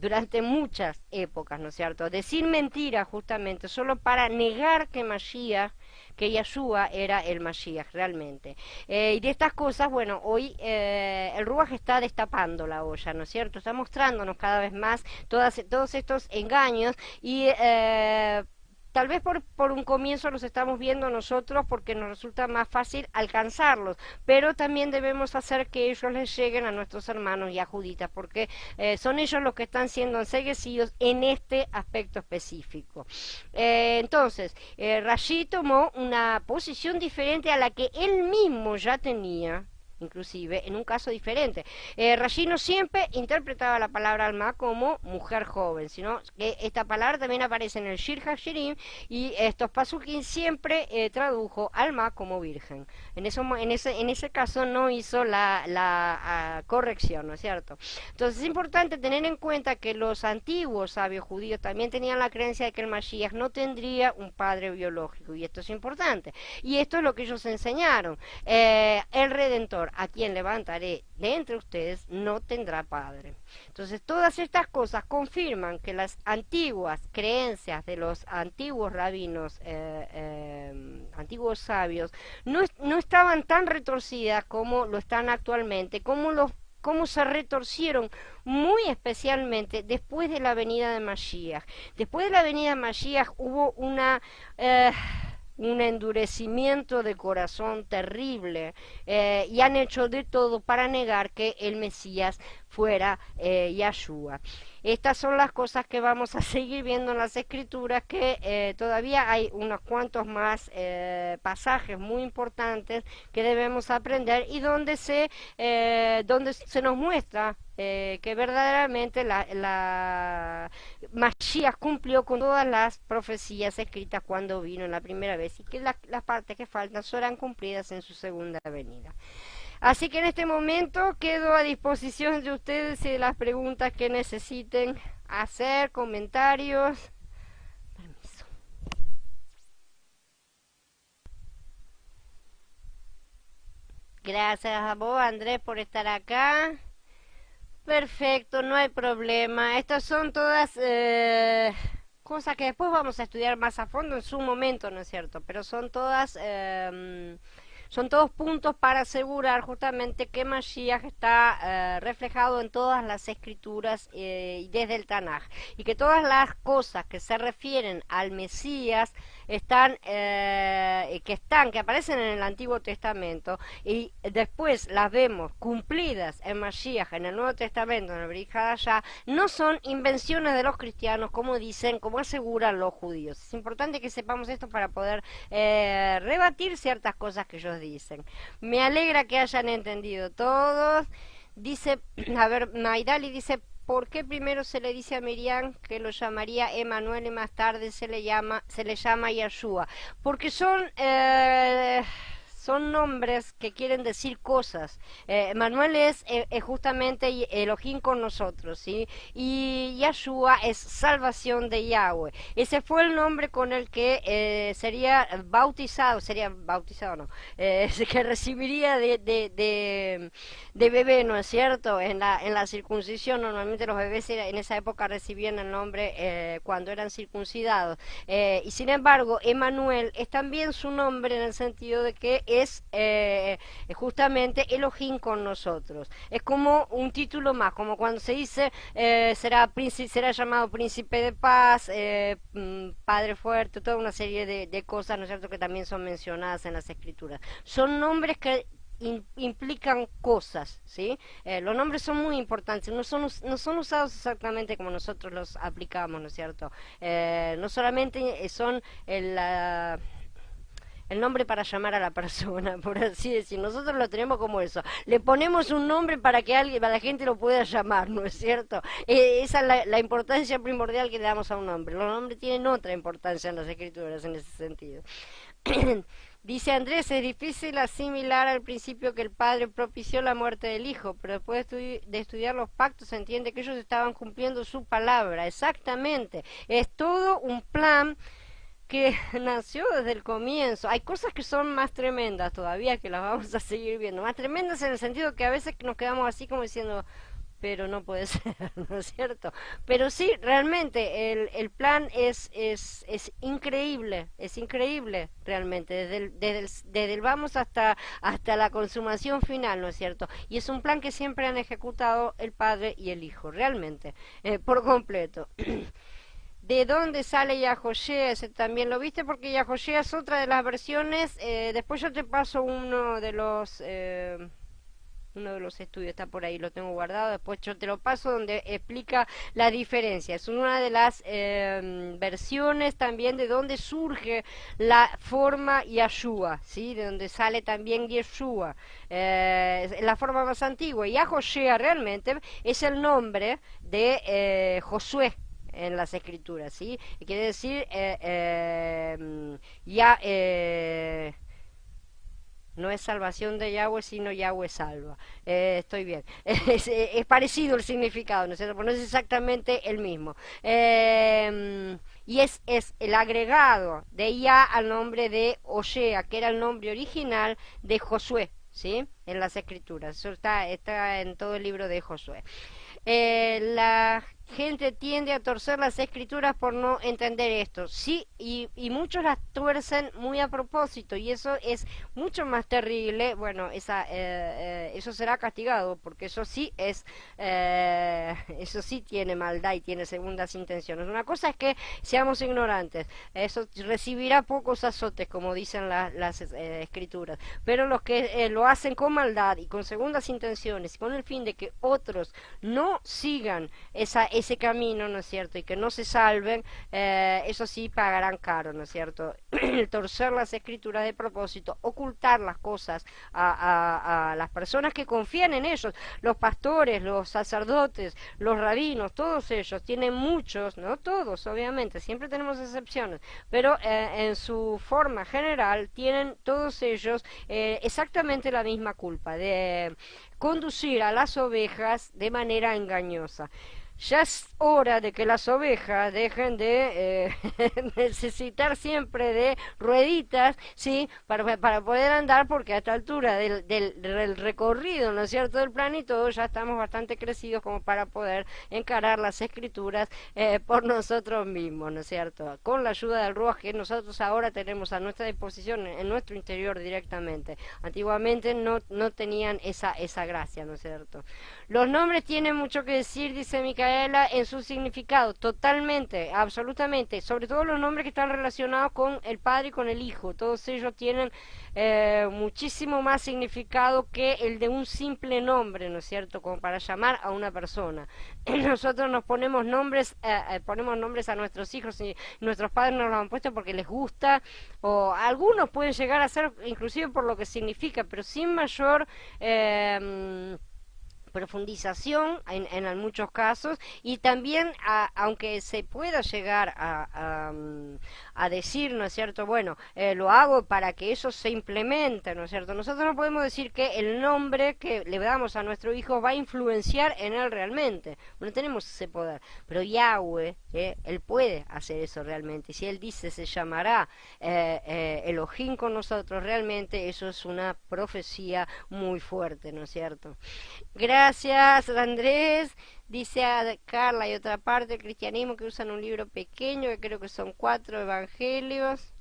durante muchas épocas, ¿no es cierto? Decir mentiras justamente solo para negar que Mashiach, que Yeshua era el Mashiach realmente. Y de estas cosas, bueno, hoy el Ruach está destapando la olla, ¿no es cierto? Está mostrándonos cada vez más todos estos engaños y tal vez por un comienzo los estamos viendo nosotros porque nos resulta más fácil alcanzarlos, pero también debemos hacer que ellos les lleguen a nuestros hermanos yahuditas, porque son ellos los que están siendo enseguecidos en este aspecto específico. Entonces, Rashi tomó una posición diferente a la que él mismo ya tenía, inclusive en un caso diferente. Rashi no siempre interpretaba la palabra alma como mujer joven, sino que esta palabra también aparece en el Shir HaShirim y estos pasukim siempre tradujo alma como virgen. En ese caso no hizo la corrección, ¿no es cierto? Entonces es importante tener en cuenta que los antiguos sabios judíos también tenían la creencia de que el Mashiach no tendría un padre biológico, y esto es importante. Y esto es lo que ellos enseñaron. El Redentor, a quien levantaré de entre ustedes, no tendrá padre. Entonces todas estas cosas confirman que las antiguas creencias de los antiguos rabinos, antiguos sabios, no estaban tan retorcidas como lo están actualmente, cómo se retorcieron muy especialmente después de la venida de Mashiach. Después de la venida de Mashiach hubo un endurecimiento de corazón terrible y han hecho de todo para negar que el Mesías fuera Yeshua. Estas son las cosas que vamos a seguir viendo en las Escrituras, que todavía hay unos cuantos más pasajes muy importantes que debemos aprender y donde se nos muestra que verdaderamente la Mashiach cumplió con todas las profecías escritas cuando vino la primera vez y que las partes que faltan serán cumplidas en su segunda venida. Así que en este momento quedo a disposición de ustedes y de las preguntas que necesiten hacer, comentarios. Permiso. Gracias a vos, Andrés, por estar acá. Perfecto, no hay problema. Estas son todas cosas que después vamos a estudiar más a fondo en su momento, ¿no es cierto? Pero son todos puntos para asegurar justamente que Mashiach está reflejado en todas las escrituras y desde el Tanaj, y que todas las cosas que se refieren al Mesías que aparecen en el Antiguo Testamento y después las vemos cumplidas en Mashiach, en el Nuevo Testamento, en el Brit Hadashah, no son invenciones de los cristianos como dicen, como aseguran los judíos. Es importante que sepamos esto para poder rebatir ciertas cosas que ellos dicen. Me alegra que hayan entendido todos. Dice, a ver, Maidali dice, ¿por qué primero se le dice a Miriam que lo llamaría Emanuel y más tarde se le llama Yeshua? Porque son nombres que quieren decir cosas. Manuel es justamente Elohim con nosotros, ¿sí? Y Yeshua es salvación de Yahweh. Ese fue el nombre con el que sería bautizado no, que recibiría de bebé, ¿no es cierto? En la circuncisión, normalmente los bebés en esa época recibían el nombre cuando eran circuncidados. Y sin embargo, Emanuel es también su nombre en el sentido de que es justamente Elohim con nosotros. Es como un título más, como cuando se dice será llamado príncipe de paz, padre fuerte, toda una serie de cosas, ¿no es cierto?, que también son mencionadas en las escrituras. Son nombres que implican cosas, ¿sí? Los nombres son muy importantes, no son usados exactamente como nosotros los aplicamos, ¿no es cierto? No solamente son el nombre para llamar a la persona, por así decir. Nosotros lo tenemos como eso. Le ponemos un nombre para que la gente lo pueda llamar, ¿no es cierto? Esa es la importancia primordial que le damos a un nombre. Los nombres tienen otra importancia en las escrituras en ese sentido. Dice Andrés, es difícil asimilar al principio que el padre propició la muerte del hijo, pero después de estudiar los pactos se entiende que ellos estaban cumpliendo su palabra. Exactamente. Es todo un plan que nació desde el comienzo. Hay cosas que son más tremendas todavía, que las vamos a seguir viendo. Más tremendas en el sentido que a veces nos quedamos así como diciendo, pero no puede ser, ¿no es cierto? Pero sí, realmente el plan es increíble, es increíble realmente, desde el vamos hasta la consumación final, ¿no es cierto? Y es un plan que siempre han ejecutado el padre y el hijo, realmente, por completo. ¿De dónde sale Yahoshua? Ese también lo viste, porque Yahoshua es otra de las versiones. Después yo te paso uno de los estudios, está por ahí, lo tengo guardado, después yo te lo paso donde explica la diferencia. Es una de las versiones también de donde surge la forma Yahshua, ¿sí? De donde sale también Yeshua, la forma más antigua. Yahoshua realmente es el nombre de Josué en las escrituras, ¿sí? Y quiere decir ya no es salvación de Yahweh, sino Yahweh salva. Estoy bien. Es parecido el significado, ¿no es cierto? Pero no es exactamente el mismo. Y es el agregado de Ya al nombre de Osea, que era el nombre original de Josué, ¿sí? En las escrituras. Eso está en todo el libro de Josué. La gente tiende a torcer las escrituras por no entender esto. Sí, y muchos las tuercen muy a propósito, y eso es mucho más terrible. Bueno, eso será castigado, porque eso sí tiene maldad y tiene segundas intenciones. Una cosa es que seamos ignorantes, eso recibirá pocos azotes, como dicen las escrituras, pero los que lo hacen con maldad y con segundas intenciones, y con el fin de que otros no sigan ese camino, ¿no es cierto? Y que no se salven, eso sí pagarán caro, ¿no es cierto? Torcer las escrituras de propósito, ocultar las cosas a las personas que confían en ellos, los pastores, los sacerdotes, los rabinos, todos ellos tienen muchos, no todos, obviamente, siempre tenemos excepciones, pero en su forma general tienen todos ellos exactamente la misma culpa de conducir a las ovejas de manera engañosa. Ya es hora de que las ovejas dejen de necesitar siempre de rueditas, ¿sí? Para poder andar, porque a esta altura del recorrido, ¿no es cierto?, del plan y todo, ya estamos bastante crecidos como para poder encarar las escrituras por nosotros mismos, ¿no es cierto? Con la ayuda del Ruach que nosotros ahora tenemos a nuestra disposición en nuestro interior directamente. Antiguamente no tenían esa gracia, ¿no es cierto? Los nombres tienen mucho que decir, dice Micaela, en su significado, totalmente, absolutamente, sobre todo los nombres que están relacionados con el Padre y con el Hijo, todos ellos tienen muchísimo más significado que el de un simple nombre, ¿no es cierto?, como para llamar a una persona. Nosotros nos ponemos nombres a nuestros hijos, y nuestros padres nos los han puesto porque les gusta, o algunos pueden llegar a ser inclusive por lo que significa, pero sin mayor profundización en muchos casos, y también aunque se pueda llegar a decir, ¿no es cierto?, bueno, lo hago para que eso se implemente, ¿no es cierto? Nosotros no podemos decir que el nombre que le damos a nuestro hijo va a influenciar en él realmente, no tenemos ese poder, pero Yahweh, él puede hacer eso realmente, y si él dice se llamará Elohim con nosotros, realmente eso es una profecía muy fuerte, ¿no es cierto? Gracias, Andrés. Dice a Carla, hay otra parte del cristianismo que usan un libro pequeño, que creo que son 4 evangelios.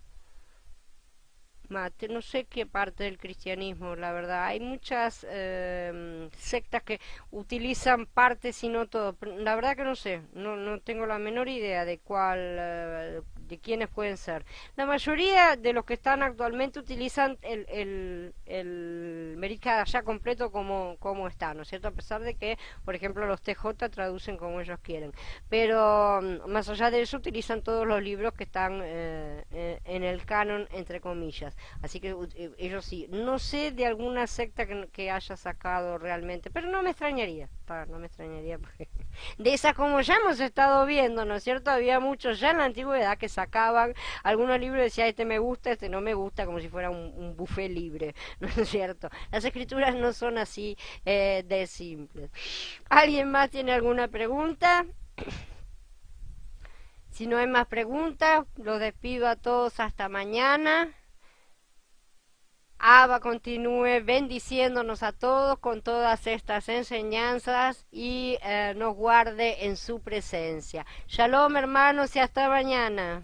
No sé qué parte del cristianismo, la verdad. Hay muchas sectas que utilizan partes y no todo. La verdad que no sé, no tengo la menor idea de de quiénes pueden ser. La mayoría de los que están actualmente utilizan el Mericada ya completo como está, ¿no es cierto? A pesar de que, por ejemplo, los TJ traducen como ellos quieren. Pero más allá de eso, utilizan todos los libros que están en el canon, entre comillas. Así que ellos sí. No sé de alguna secta que haya sacado realmente, pero no me extrañaría. No me extrañaría porque de esas, como ya hemos estado viendo, ¿no es cierto? Había muchos ya en la antigüedad que sacaban algunos libros y decía, este me gusta, este no me gusta, como si fuera un buffet libre, ¿no es cierto? Las escrituras no son así de simples. ¿Alguien más tiene alguna pregunta? Si no hay más preguntas, los despido a todos hasta mañana. Abba continúe bendiciéndonos a todos con todas estas enseñanzas y nos guarde en su presencia. Shalom, hermanos, y hasta mañana.